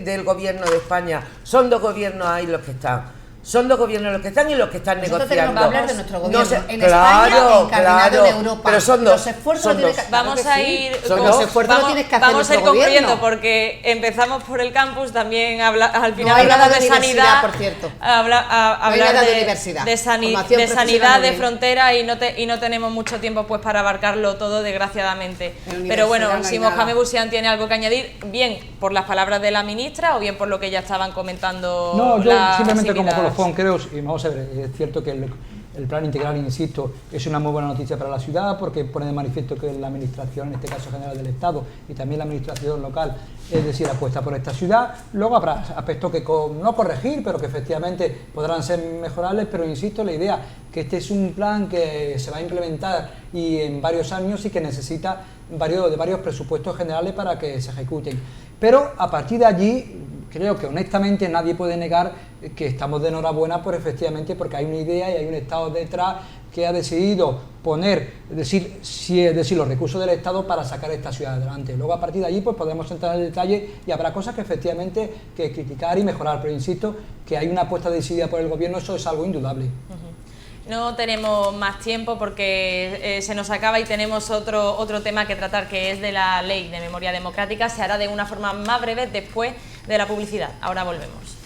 del gobierno de España. Son dos gobiernos ahí los que están. Son dos gobiernos los que están y los que están Nosotros negociando. tenemos que hablar de nuestro gobierno. En claro, España, encarnado claro, en Europa. pero son dos. Los esfuerzos son lo tiene dos. que- Vamos claro a que sí. ir, Son Los dos. esfuerzos lo tienes que hacer vamos a ir nuestro concluyendo gobierno. porque empezamos por el campus, también al final No hay nada hablamos de de universidad, sanidad, por cierto. hablar No hay nada de universidad. de Formación sanidad, profesional de muy bien. frontera y no tenemos mucho tiempo pues para abarcarlo todo, desgraciadamente. En Pero bueno, universidad no hay si nada. Mohamed Bouchian tiene algo que añadir, bien por las palabras de la ministra o bien por lo que ya estaban comentando. No, yo las simplemente como invitadas. colofón creo, y vamos a ver, es cierto que el plan integral, insisto, es una muy buena noticia para la ciudad porque pone de manifiesto que la administración, en este caso general del Estado, y también la administración local, es decir, apuesta por esta ciudad. Luego habrá aspectos que no corregir, pero que efectivamente podrán ser mejorables, pero insisto, la idea que este es un plan que se va a implementar y en varios años y que necesita de varios presupuestos generales para que se ejecuten. Pero a partir de allí, creo que honestamente nadie puede negar que estamos de enhorabuena por efectivamente porque hay una idea y hay un Estado detrás que ha decidido poner, es decir, los recursos del Estado para sacar esta ciudad adelante. Luego a partir de allí pues podemos entrar en el detalle y habrá cosas que efectivamente que criticar y mejorar, pero insisto que hay una apuesta decidida por el gobierno, eso es algo indudable. No tenemos más tiempo porque se nos acaba y tenemos otro tema que tratar, que es de la Ley de Memoria Democrática. Se hará de una forma más breve después de la publicidad. Ahora volvemos.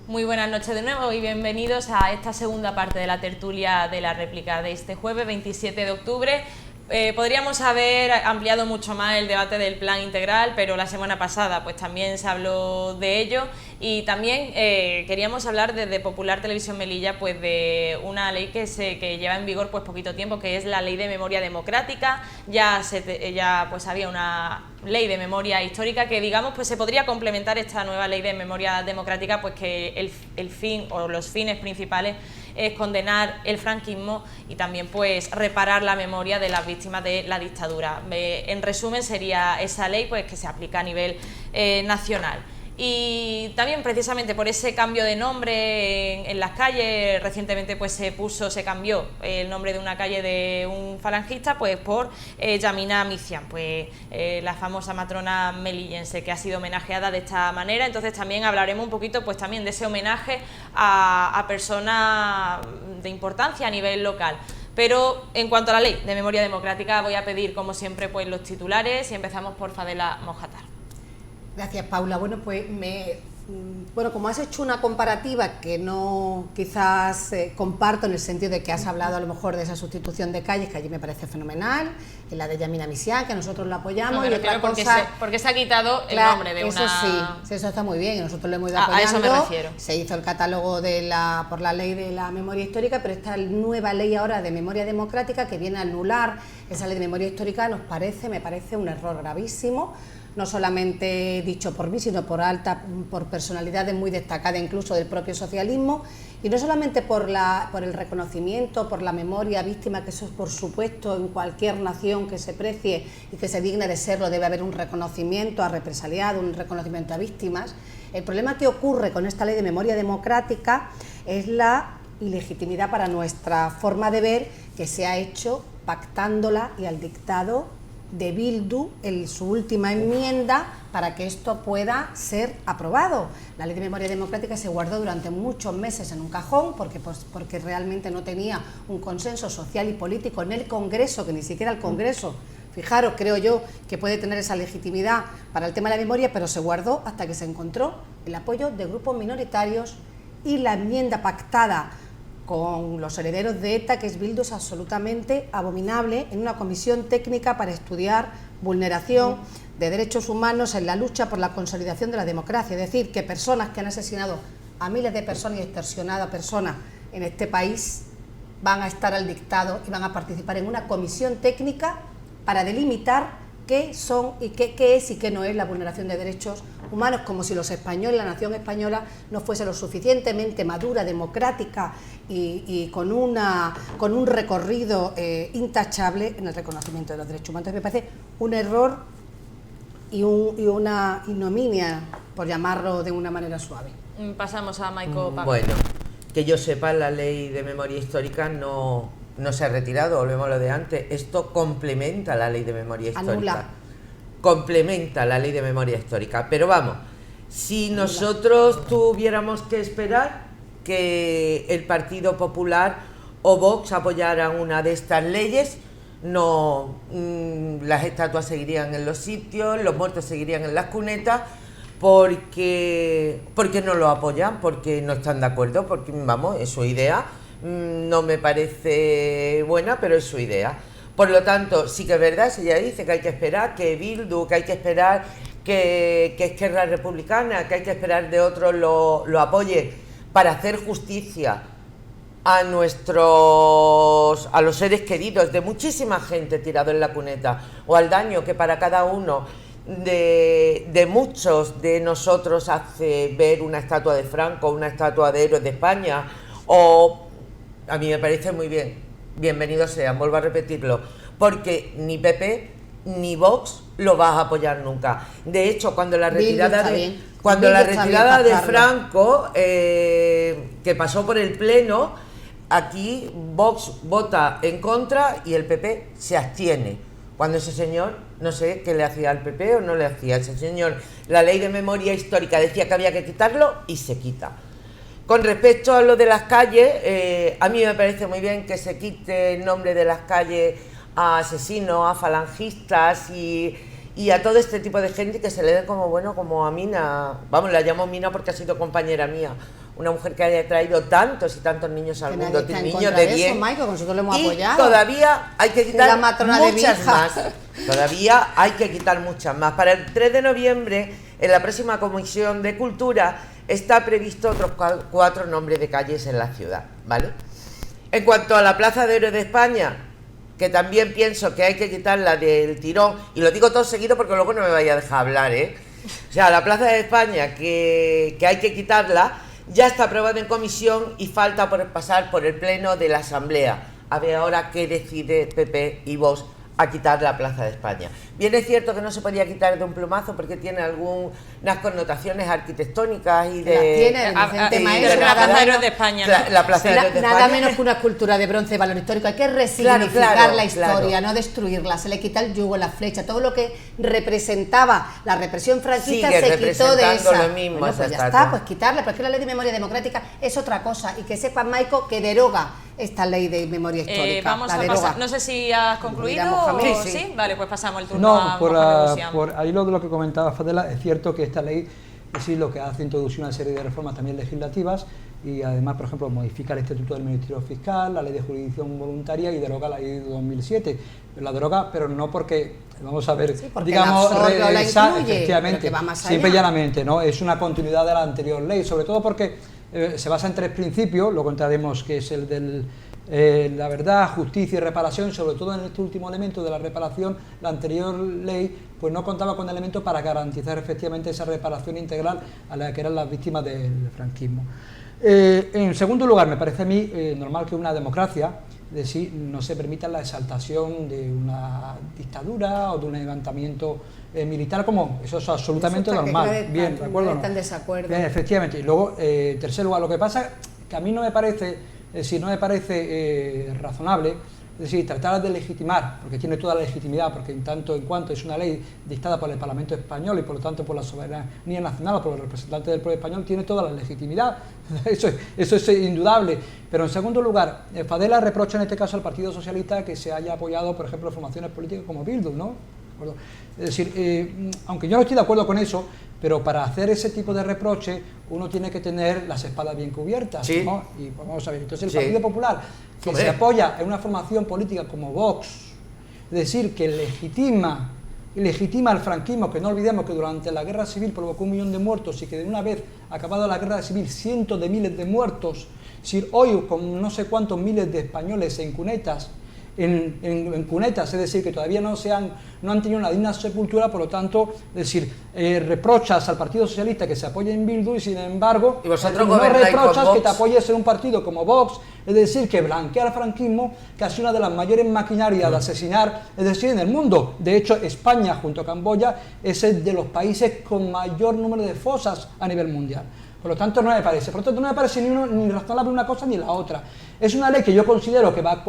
Muy buenas noches de nuevo y bienvenidos a esta segunda parte de la tertulia de la réplica de este jueves 27 de octubre. Podríamos haber ampliado mucho más el debate del plan integral, pero la semana pasada pues también se habló de ello y también queríamos hablar desde Popular Televisión Melilla pues de una ley que lleva en vigor pues poquito tiempo, que es la Ley de Memoria Democrática. Ya pues había una ley de memoria histórica que digamos pues se podría complementar esta nueva ley de memoria democrática, pues que el fin o los fines principales es condenar el franquismo y también pues reparar la memoria de las víctimas de la dictadura. En resumen sería esa ley pues que se aplica a nivel nacional. Y también precisamente por ese cambio de nombre en las calles, recientemente pues se cambió el nombre de una calle de un falangista pues por Yamina Micián, pues la famosa matrona melillense que ha sido homenajeada de esta manera. Entonces también hablaremos un poquito pues también de ese homenaje a personas de importancia a nivel local. Pero en cuanto a la Ley de Memoria Democrática voy a pedir como siempre pues los titulares y empezamos por Fadela Mojatar. Gracias, Paula. Bueno, pues como has hecho una comparativa que no quizás comparto en el sentido de que has hablado a lo mejor de esa sustitución de calles, que allí me parece fenomenal, en la de Yamina Micián, que nosotros la apoyamos, No, y otra cosa... porque se ha quitado el Claro, nombre de eso una... sí, eso está muy bien, y nosotros lo hemos ido A apoyando. eso me refiero. Se hizo el catálogo por la ley de la memoria histórica, pero esta nueva ley ahora de memoria democrática que viene a anular esa ley de memoria histórica me parece un error gravísimo. No solamente dicho por mí, sino por personalidades muy destacadas incluso del propio socialismo, y no solamente por el reconocimiento, por la memoria víctima, que eso es por supuesto en cualquier nación que se precie y que se digne de serlo debe haber un reconocimiento a represaliados, un reconocimiento a víctimas. El problema que ocurre con esta ley de memoria democrática es la ilegitimidad para nuestra forma de ver, que se ha hecho pactándola y al dictado de Bildu en su última enmienda para que esto pueda ser aprobado. La Ley de Memoria Democrática se guardó durante muchos meses en un cajón porque realmente no tenía un consenso social y político en el Congreso, que ni siquiera el Congreso, fijaros, creo yo, que puede tener esa legitimidad para el tema de la memoria, pero se guardó hasta que se encontró el apoyo de grupos minoritarios y la enmienda pactada con los herederos de ETA, que es Bildu, es absolutamente abominable, en una comisión técnica para estudiar vulneración de derechos humanos en la lucha por la consolidación de la democracia. Es decir, que personas que han asesinado a miles de personas y extorsionado a personas en este país van a estar al dictado y van a participar en una comisión técnica para delimitar qué son y qué es y qué no es la vulneración de derechos humanos, como si los españoles, la nación española, no fuese lo suficientemente madura, democrática y con un recorrido intachable en el reconocimiento de los derechos humanos. Entonces me parece un error y una ignominia, por llamarlo de una manera suave. Pasamos a Maico Paco. Bueno, que yo sepa, la ley de memoria histórica no se ha retirado, volvemos a lo de antes. Esto complementa la ley de memoria histórica. Anula. Complementa la ley de memoria histórica. Pero vamos, si nosotros tuviéramos que esperar que el Partido Popular o Vox apoyaran una de estas leyes, no, las estatuas seguirían en los sitios, los muertos seguirían en las cunetas, porque no lo apoyan, porque no están de acuerdo, porque vamos, es su idea, no me parece buena, pero es su idea. Por lo tanto, sí que es verdad, si ella dice que hay que esperar que Bildu, que hay que esperar que Esquerra Republicana, que hay que esperar de otros lo apoye para hacer justicia a los seres queridos de muchísima gente tirado en la cuneta, o al daño que para cada uno de muchos de nosotros hace ver una estatua de Franco, una estatua de héroes de España, o a mí me parece muy bien, bienvenidos sean, vuelvo a repetirlo, porque ni PP ni Vox lo vas a apoyar nunca. De hecho, cuando la retirada de Franco, que pasó por el Pleno, aquí Vox vota en contra y el PP se abstiene. Cuando ese señor, no sé qué le hacía al PP o no le hacía, ese señor, la ley de memoria histórica decía que había que quitarlo y se quita. Con respecto a lo de las calles, a mí me parece muy bien que se quite el nombre de las calles a asesinos, a falangistas y a todo este tipo de gente, que se le dé como, bueno, como a Mina, vamos, la llamo Mina porque ha sido compañera mía, una mujer que haya traído tantos y tantos niños al mundo, niños de bien, nosotros lo hemos y apoyado. Todavía hay que quitar muchas de más, todavía hay que quitar muchas más. Para el 3 de noviembre, en la próxima Comisión de Cultura, está previsto otros 4 nombres de calles en la ciudad, ¿vale? En cuanto a la Plaza de Héroes de España, que también pienso que hay que quitarla del tirón, y lo digo todo seguido porque luego no me vaya a dejar hablar, O sea, la Plaza de España, que hay que quitarla, ya está aprobada en comisión y falta por pasar por el Pleno de la Asamblea. A ver ahora qué decide PP y Vox a quitar la Plaza de España. Bien, es cierto que no se podía quitar de un plumazo porque tiene algunas connotaciones arquitectónicas y de... La Plaza de Héroes de España, ¿no? La Plaza de Héroes de España. Nada menos que una escultura de bronce de valor histórico. Hay que resignificar la historia, no destruirla. Se le quita el yugo, la flecha, todo lo que representaba la represión franquista se quitó de esa. Lo mismo, bueno, pues ya está, pues quitarla. Pero es que la ley de memoria democrática es otra cosa. Y que sepan, Maico, que deroga esta ley de memoria histórica. Vamos a pasar, no sé si has concluido o... Sí, vale, pues pasamos el turno a por ahí lo de lo que comentaba Fadela, es cierto que esta ley sí lo que hace introducir una serie de reformas también legislativas y además, por ejemplo, modifica el estatuto del Ministerio Fiscal, la ley de jurisdicción voluntaria y deroga la ley de 2007. La deroga, pero no porque, vamos a ver, digamos, efectivamente, simple y llanamente, ¿no? Es una continuidad de la anterior ley, sobre todo porque se basa en 3 principios, lo contaremos, que es el del la verdad, justicia y reparación. Sobre todo en este último elemento de la reparación, la anterior ley pues no contaba con elementos para garantizar efectivamente esa reparación integral a la que eran las víctimas del franquismo. En segundo lugar, me parece a mí normal que una democracia no se permita la exaltación de una dictadura o de un levantamiento militar, como eso es absolutamente normal. Bien, ¿de acuerdo? Está en desacuerdo. Bien, efectivamente. Y luego, en tercer lugar, lo que pasa que a mí no me parece, razonable, es decir, tratar de legitimar, porque tiene toda la legitimidad, porque en tanto en cuanto es una ley dictada por el Parlamento español y por lo tanto por la soberanía nacional o por los representantes del pueblo español, tiene toda la legitimidad, eso es indudable. Pero en segundo lugar, Fadela reprocha en este caso al Partido Socialista que se haya apoyado, por ejemplo, formaciones políticas como Bildu, ¿no? Es decir, aunque yo no estoy de acuerdo con eso, pero para hacer ese tipo de reproche uno tiene que tener las espaldas bien cubiertas, sí, ¿no? Y vamos a ver, entonces el Partido Popular, que se apoya en una formación política como Vox, es decir, que legitima al franquismo, que no olvidemos que durante la guerra civil provocó 1 millón de muertos y que de una vez acabada la guerra civil cientos de miles de muertos, si hoy con no sé cuántos miles de españoles en cunetas, es decir, que todavía no han tenido una digna sepultura, por lo tanto, es decir, reprochas al Partido Socialista que se apoye en Bildu y sin embargo ¿y vosotros no reprochas que te apoyes en un partido como Vox, es decir, que blanquea el franquismo, que ha sido una de las mayores maquinarias de asesinar, es decir, en el mundo. De hecho, España junto a Camboya es el de los países con mayor número de fosas a nivel mundial. Por lo tanto, no me parece. Por lo tanto, no me parece ni razonable una cosa ni la otra. Es una ley que yo considero que va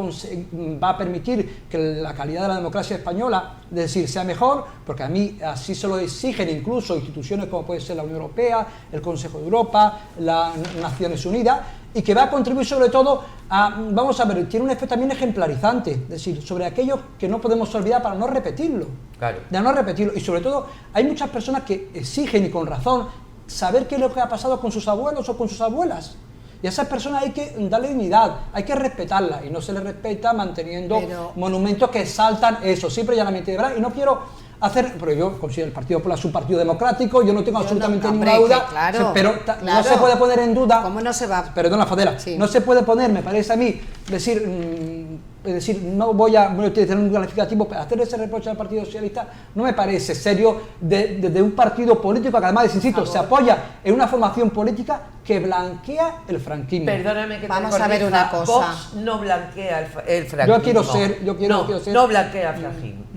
a permitir que la calidad de la democracia española, es decir, sea mejor, porque a mí así se lo exigen incluso instituciones como puede ser la Unión Europea, el Consejo de Europa, las Naciones Unidas, y que va a contribuir sobre todo a, vamos a ver, tiene un efecto también ejemplarizante, es decir, sobre aquello que no podemos olvidar para no repetirlo. Claro. De no repetirlo. Y sobre todo, hay muchas personas que exigen, y con razón, saber qué es lo que ha pasado con sus abuelos o con sus abuelas. Y a esas personas hay que darle dignidad, hay que respetarlas, y no se les respeta manteniendo monumentos que exaltan eso, siempre y llanamente de verdad. Y no quiero hacer, pero yo considero el Partido Popular un partido democrático, yo no tengo absolutamente ninguna duda, pero no se puede poner en duda. ¿Cómo no se va? Perdona, Fadela, no se puede poner, me parece a mí, decir, no voy a utilizar un calificativo, pero hacer ese reproche al Partido Socialista no me parece serio desde un partido político que además, insisto, se apoya en una formación política que blanquea el franquismo. Perdóname que vamos a ver una cosa. Vox no blanquea el franquismo. Yo quiero ser. No blanquea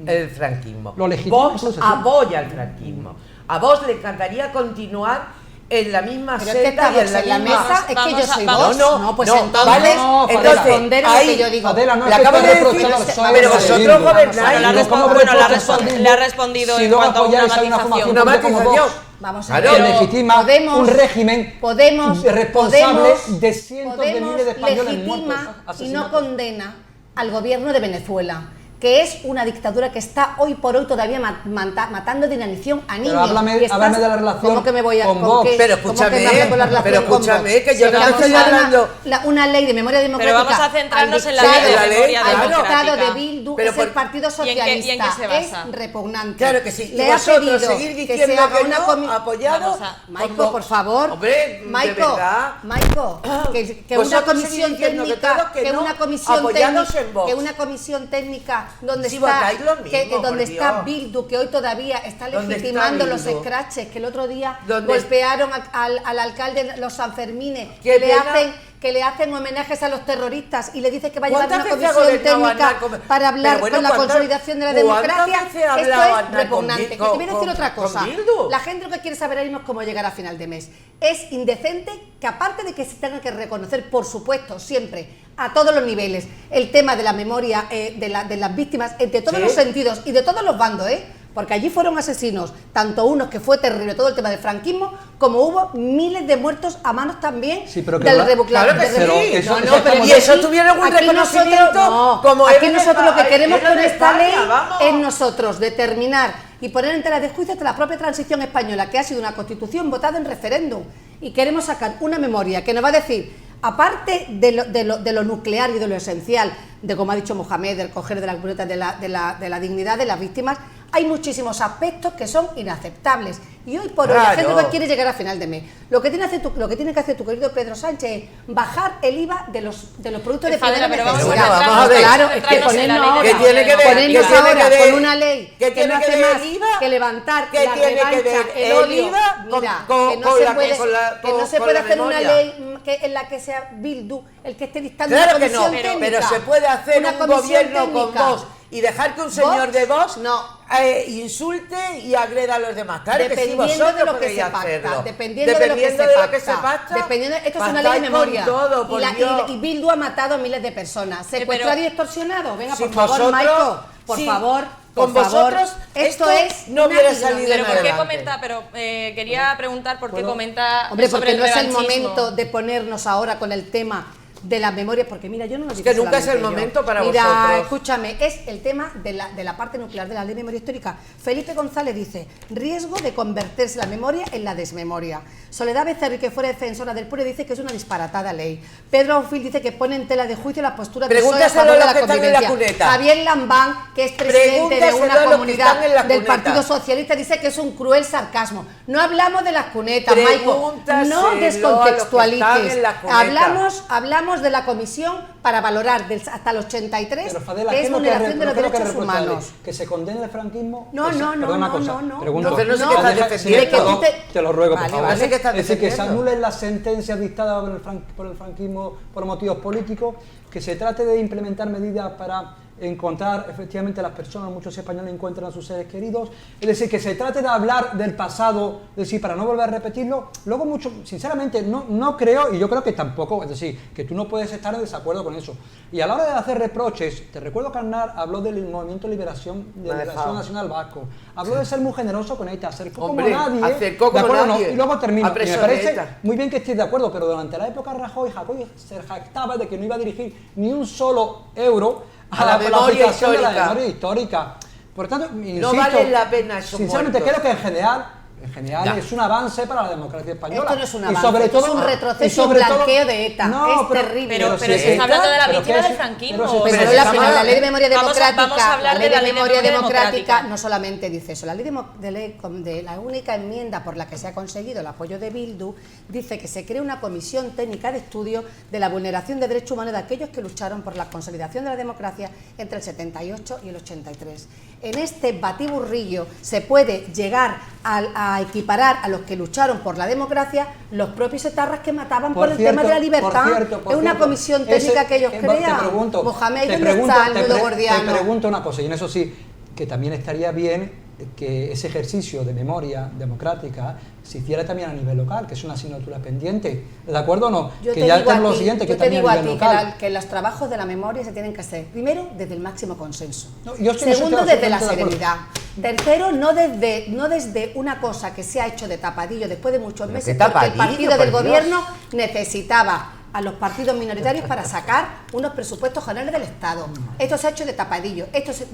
el franquismo. Lo legítimo. Vox apoya el franquismo. A Vox le encantaría continuar en la misma senda y en la mesa. Es que yo soy Vox. No, pues entonces responder a lo que yo digo. Adela, no le acabo de decir, pero vosotros gobernáis. Le ha respondido en cuanto a una matización. Una matización. Vamos a ver, legitima un régimen responsable de cientos de miles de españoles muertos. Y no condena al gobierno de Venezuela, que es una dictadura que está hoy por hoy todavía matando de inanición a niños. Pero háblame de la relación ¿cómo que me voy a, con Vox? Pero escúchame, que yo no estoy hablando... Una ley de memoria democrática. Pero vamos a centrarnos en la ley de memoria democrática. Al dictado de Bildu, es el Partido Socialista. ¿Y en qué se basa? Es repugnante. Claro que sí. Le ha pedido seguir que diciendo se haga que una no, apoyado... Maico, por favor. Hombre, Maico, que una comisión técnica, que una comisión técnica donde está Bildu, que hoy todavía está legitimando los escraches que el otro día golpearon al alcalde los Sanfermines, que le hacen homenajes a los terroristas, y le dice que va a llevar una comisión técnica para hablar con la consolidación de la democracia. Esto es repugnante. Y te voy a decir otra cosa. La gente lo que quiere saber ahora mismo es cómo llegar a final de mes. Es indecente que, aparte de que se tenga que reconocer, por supuesto, siempre, a todos los niveles, el tema de la memoria de las víctimas, entre todos los sentidos y de todos los bandos, porque allí fueron asesinos, tanto unos, que fue terrible todo el tema del franquismo, como hubo miles de muertos a manos también del revuelto. Y eso tuvieron un reconocimiento como aquí nosotros lo que queremos con esta ley es nosotros determinar y poner en tela de juicio hasta la propia transición española, que ha sido una constitución votada en referéndum, y queremos sacar una memoria que nos va a decir, aparte de lo nuclear y de lo esencial, de, como ha dicho Mohamed, del coger de la cuneta de la dignidad de las víctimas, hay muchísimos aspectos que son inaceptables. Y hoy por hoy la gente no quiere llegar a final de mes. Lo que tiene que hacer tu querido Pedro Sánchez es bajar el IVA de los productos de primera necesidad. Vamos a ver. Claro, es que ponernos ahora, con una ley que no hace más que levantar la revancha, el odio. Mira, que no se puede hacer una ley en la que sea Bildu el que esté dictando una comisión técnica. Pero se puede hacer un gobierno con Vox y dejar que un señor de Vox insulte y agreda a los demás. Claro que sí, vosotros podéis hacerlo. Dependiendo de lo que se pacta. Esto es una ley de memoria. Y Bildu ha matado a miles de personas. ¿Secuestrado y extorsionado? Venga, por favor, Maico, por favor. Con vosotros esto no hubiera salido. Pero ¿por qué comenta? Pero quería preguntar por qué comenta. Hombre, porque no es el momento de ponernos ahora con el tema de las memorias, porque mira, yo no lo digo. Es que nunca es el momento para vosotros. Mira, escúchame, es el tema de la parte nuclear de la ley de memoria histórica. Felipe González dice: riesgo de convertirse la memoria en la desmemoria. Soledad Becerril, que fuera defensora del pueblo, dice que es una disparatada ley. Pedro Aufil dice que pone en tela de juicio la postura de PSOE a favor de la convivencia. Javier Lambán, que es presidente de una comunidad del Partido Socialista, dice que es un cruel sarcasmo. No hablamos de las cunetas, Maico. No descontextualices. Hablamos de la comisión para valorar hasta el 83, pero, Fadela, que es vulneración de los derechos humanos. ¿Que se condene el franquismo? No. Pregunto. Pero no sé qué estás defendiendo. Te lo ruego, por favor. Vale. Es decir, que se anulen las sentencias dictadas por el franquismo por motivos políticos, que se trate de implementar medidas para encontrar efectivamente las personas, muchos españoles encuentran a sus seres queridos, es decir, que se trate de hablar del pasado, es decir, para no volver a repetirlo. Luego mucho, sinceramente, no creo, y yo creo que tampoco, es decir, que tú no puedes estar en desacuerdo con eso. Y a la hora de hacer reproches, te recuerdo que Aznar habló del movimiento de liberación nacional vasco, habló de ser muy generoso con ETA, acercó como nadie, acercó como nadie. No, y luego termino, y me parece ETA. muy bien que estés de acuerdo, pero durante la época Rajoy se jactaba de que no iba a dirigir ni un solo euro a la memoria aplicación de la histórica. memoria histórica. Por tanto, No vale la pena eso. Sinceramente, creo que en general Ya. es un avance para la democracia española. Esto no es un Y avance, sobre todo, es un retroceso y sobre y todo- blanqueo de ETA. No, Es pero- terrible. Pero si se es está hablando de la pero víctima que del es- franquismo. pero si- Pero Pero la, se llama- la ley de memoria Vamos a democrática, hablar la de ley la de ley de memoria memoria democrática democrática. no solamente dice eso, la ley de la única enmienda por la que se ha conseguido el apoyo de Bildu dice que se cree una comisión técnica de estudio de la vulneración de derechos humanos de aquellos que lucharon por la consolidación de la democracia entre el 78 y el 83. En este batiburrillo se puede llegar a equiparar a los que lucharon por la democracia los propios etarras que mataban por el tema de la libertad. por Es una cierto, comisión técnica que ellos te crean. pregunto, Mohamed, te ¿dónde pregunto- está el te nudo pre- gordiano? Te pregunto una cosa, y en eso sí, que también estaría bien que ese ejercicio de memoria democrática se hiciera también a nivel local, que es una asignatura pendiente. ¿De acuerdo o no? Yo Que te ya digo tenemos a lo ti, siguiente, que yo te también digo a a nivel ti que, local. que los trabajos de la memoria se tienen que hacer, primero, desde el máximo consenso. No, yo estoy Segundo, absolutamente desde la de acuerdo. serenidad. Tercero, no desde una cosa que se ha hecho de tapadillo después de muchos Pero meses, qué porque el tapadillo, partido por del Dios. gobierno necesitaba a los partidos minoritarios para sacar unos presupuestos generales del Estado. Esto se ha hecho de tapadillo.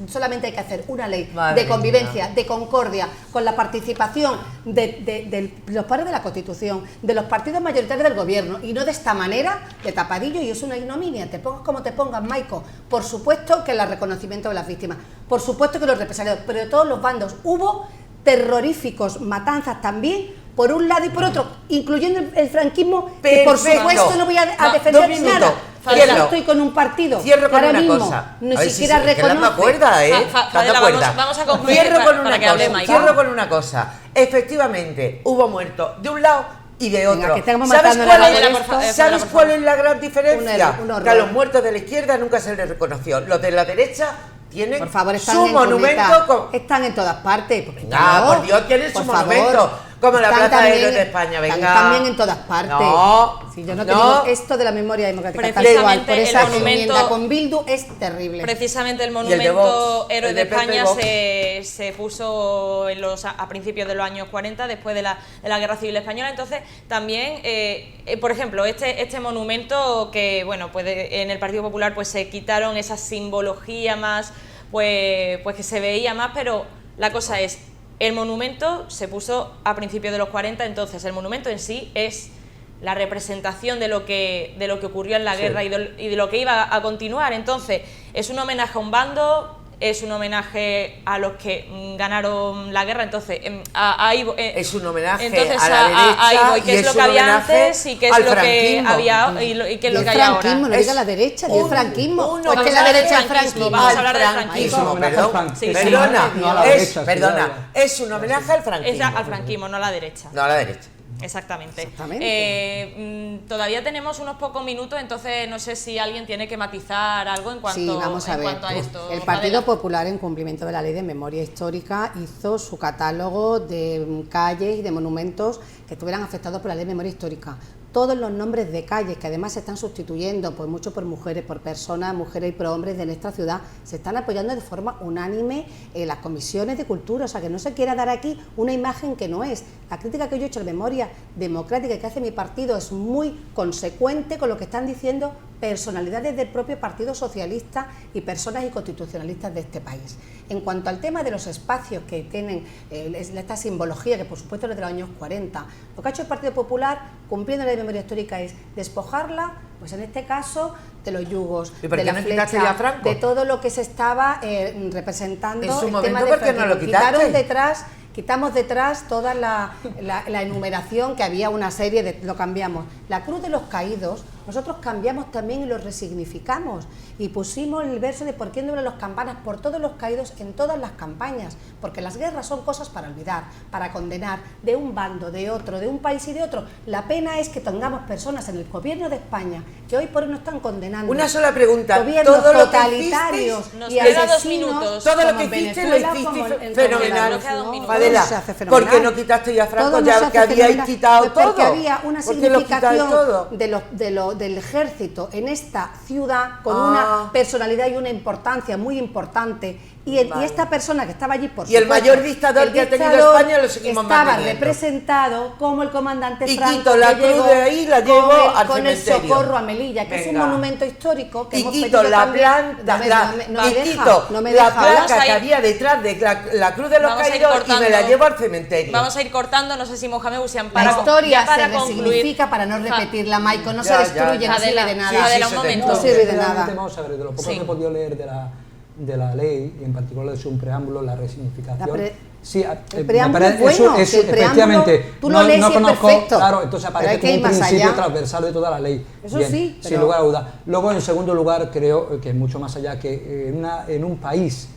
Solamente hay que hacer una ley Madre de convivencia, mía. de concordia, con la participación de los padres de la Constitución, de los partidos mayoritarios del gobierno, y no de esta manera de tapadillo, y es una ignominia. Te pongas como te pongas, Maico. Por supuesto que el reconocimiento de las víctimas, por supuesto que los represaliados, pero de todos los bandos hubo terroríficos matanzas también, por un lado y por otro, incluyendo el franquismo, que por Perfecto. supuesto no voy a No, defender 2 minutos. nada. Cierro. Yo estoy con un partido Cierro que con ahora una mismo cosa. ni A ver siquiera si que reconoce. me acuerda, Fadela, vamos a concluir Cierro con para una que hable cosa. Maico. Cierro con una cosa. Efectivamente, hubo muertos de un lado y de Venga, otro. que estamos ¿Sabes matando cuál la es, Fadela, por favor, ¿sabes Fadela, por cuál favor. es la gran diferencia? Un horror. Que a los muertos de la izquierda nunca se les reconoció. Los de la derecha tienen Por favor, están su en monumento. Comunidad. Están en todas partes. Porque Venga, no, por Dios, tienen su por favor. monumento. Como la Están Plaza de también- Héroes de España, venga. Están también en todas partes. No, Si yo no te no. digo esto de la memoria democrática, tal Precisamente cual, por el esa monumento- enmienda con Bildu es terrible. Precisamente el el de monumento Vox, Héroe el de de Pepe España Vox. se puso a principios de los años 40, después de la Guerra Civil Española. Entonces, también, por ejemplo, este monumento que, bueno, pues en el Partido Popular pues se quitaron esa simbología más, pues que se veía más, pero la cosa es, el monumento se puso a principios de los 40, entonces el monumento en sí es la representación de lo que ocurrió en la guerra y de lo que iba a continuar. Entonces, es un homenaje a un bando, es un homenaje a los que ganaron la guerra, entonces Es un homenaje entonces, a la derecha ahí voy, qué y es lo es que un había homenaje antes y qué es al lo que franquismo. había y qué es lo que hay ahora. franquismo, no Es diga la derecha, di el un- franquismo. un Pues que homenaje la al derecha es franquismo, franquismo. vamos a Al hablar del franquismo, franquismo. homenaje perdón, al Sí, sí, perdona, no a la es, derecha, perdona, cuidado. es un homenaje al Es franquismo. al franquismo, no a la derecha. No a la derecha. Exactamente. Exactamente. Todavía tenemos unos pocos minutos, entonces no sé si alguien tiene que matizar algo en cuanto, Sí, vamos a en ver. cuanto a esto. El Partido Fadela. Popular, en cumplimiento de la Ley de Memoria Histórica, hizo su catálogo de calles y de monumentos que estuvieran afectados por la Ley de Memoria Histórica. Todos los nombres de calles que además se están sustituyendo, pues mucho por mujeres, por personas, mujeres y prohombres de nuestra ciudad, se están apoyando de forma unánime en las comisiones de cultura, o sea que no se quiera dar aquí una imagen que no es. La crítica que yo he hecho a la memoria democrática que hace mi partido es muy consecuente con lo que están diciendo personalidades del propio Partido Socialista y personas y constitucionalistas de este país. En cuanto al tema de los espacios que tienen esta simbología, que por supuesto es de los años 40, lo que ha hecho el Partido Popular, cumpliendo la ley de memoria histórica, es despojarla, pues en este caso, de los yugos, ¿Y por de qué la no quitaste flecha, ya a Franco? de todo lo que se estaba representando. En su el momento, tema del ¿por qué no lo franquismo. Quitaron quitaste? detrás, quitamos detrás toda la enumeración, que había una serie de, lo cambiamos. La Cruz de los Caídos nosotros cambiamos también y lo resignificamos y pusimos el verso de por quién doblan las campanas por todos los caídos en todas las campañas, porque las guerras son cosas para olvidar, para condenar de un bando, de otro, de un país y de otro. La pena es que tengamos personas en el gobierno de España que hoy por hoy no están condenando. Una sola pregunta, gobiernos todo lo que totalitarios hiciste, y nos queda 2 asesinos, minutos. todo lo como que en hiciste Venezuela, lo como hiciste en fenomenal. Nos queda un minuto. Fadela, Todo se hace fenomenal. ¿por qué no quitaste ya a Franco Todo ya nos que hace habíais fenomenal. quitado Pues todo? porque había una ¿Por qué lo quitáis todo? significación del ejército en esta ciudad con una personalidad y una importancia muy importante. Y esta persona que estaba allí, por Y el supuesto, mayor dictador que ha tenido dictador España lo seguimos estaba manteniendo. representado como el comandante Y Franco, quito la que cruz llegó de ahí, la llevo al con el cementerio. Socorro a Melilla, que es un Venga. monumento histórico que Y hemos quito pedido la también. planta, No y me quito deja, no me la deja. Vamos placa a que ir- había detrás de la cruz de los Vamos a ir caídos y me la cortando. llevo al cementerio. Vamos a ir cortando, no sé si Mohamed Busian La para historia ya para se concluir. resignifica para no repetirla, Maico, no Ya, se destruye, ya. no sirve Adela, de nada. sí, Adela, un se momento. No destruye. sirve de Realmente, nada. vamos a ver, de lo poco Sí. que he podido leer de la ley, y en particular de su preámbulo, la resignificación. El me preámbulo parece- es bueno, eso, si el preámbulo efectivamente, tú lo lees y es conozco, perfecto, claro, entonces pero aparece hay que como ir un más principio allá. transversal de toda la ley. Eso Bien, sí, sin pero- lugar a duda. Luego, en segundo lugar, creo que mucho más allá que en un país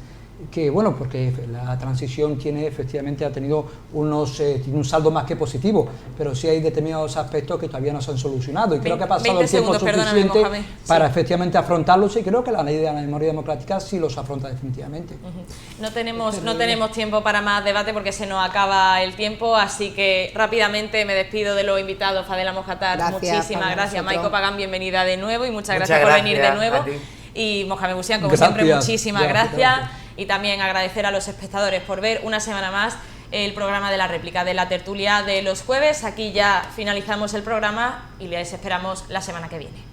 que, bueno, porque la transición efectivamente ha tenido tiene un saldo más que positivo, pero sí hay determinados aspectos que todavía no se han solucionado y creo que ha pasado 20 el tiempo segundos, perdóname, suficiente Mohamed. para efectivamente afrontarlos y creo que la ley de la memoria democrática sí los afronta definitivamente. No tenemos tiempo para más debate porque se nos acaba el tiempo, así que rápidamente me despido de los invitados. Fadela Mojatar, Gracias, muchísimas para gracias. nosotros. Maico Pagán, bienvenida de nuevo y muchas Muchas gracias por venir de gracias nuevo. a ti. Y Mohamed Busian, como Gracias. siempre, muchísimas Gracias. gracias. Y también agradecer a los espectadores por ver una semana más el programa de la réplica de la tertulia de los jueves. Aquí ya finalizamos el programa y les esperamos la semana que viene.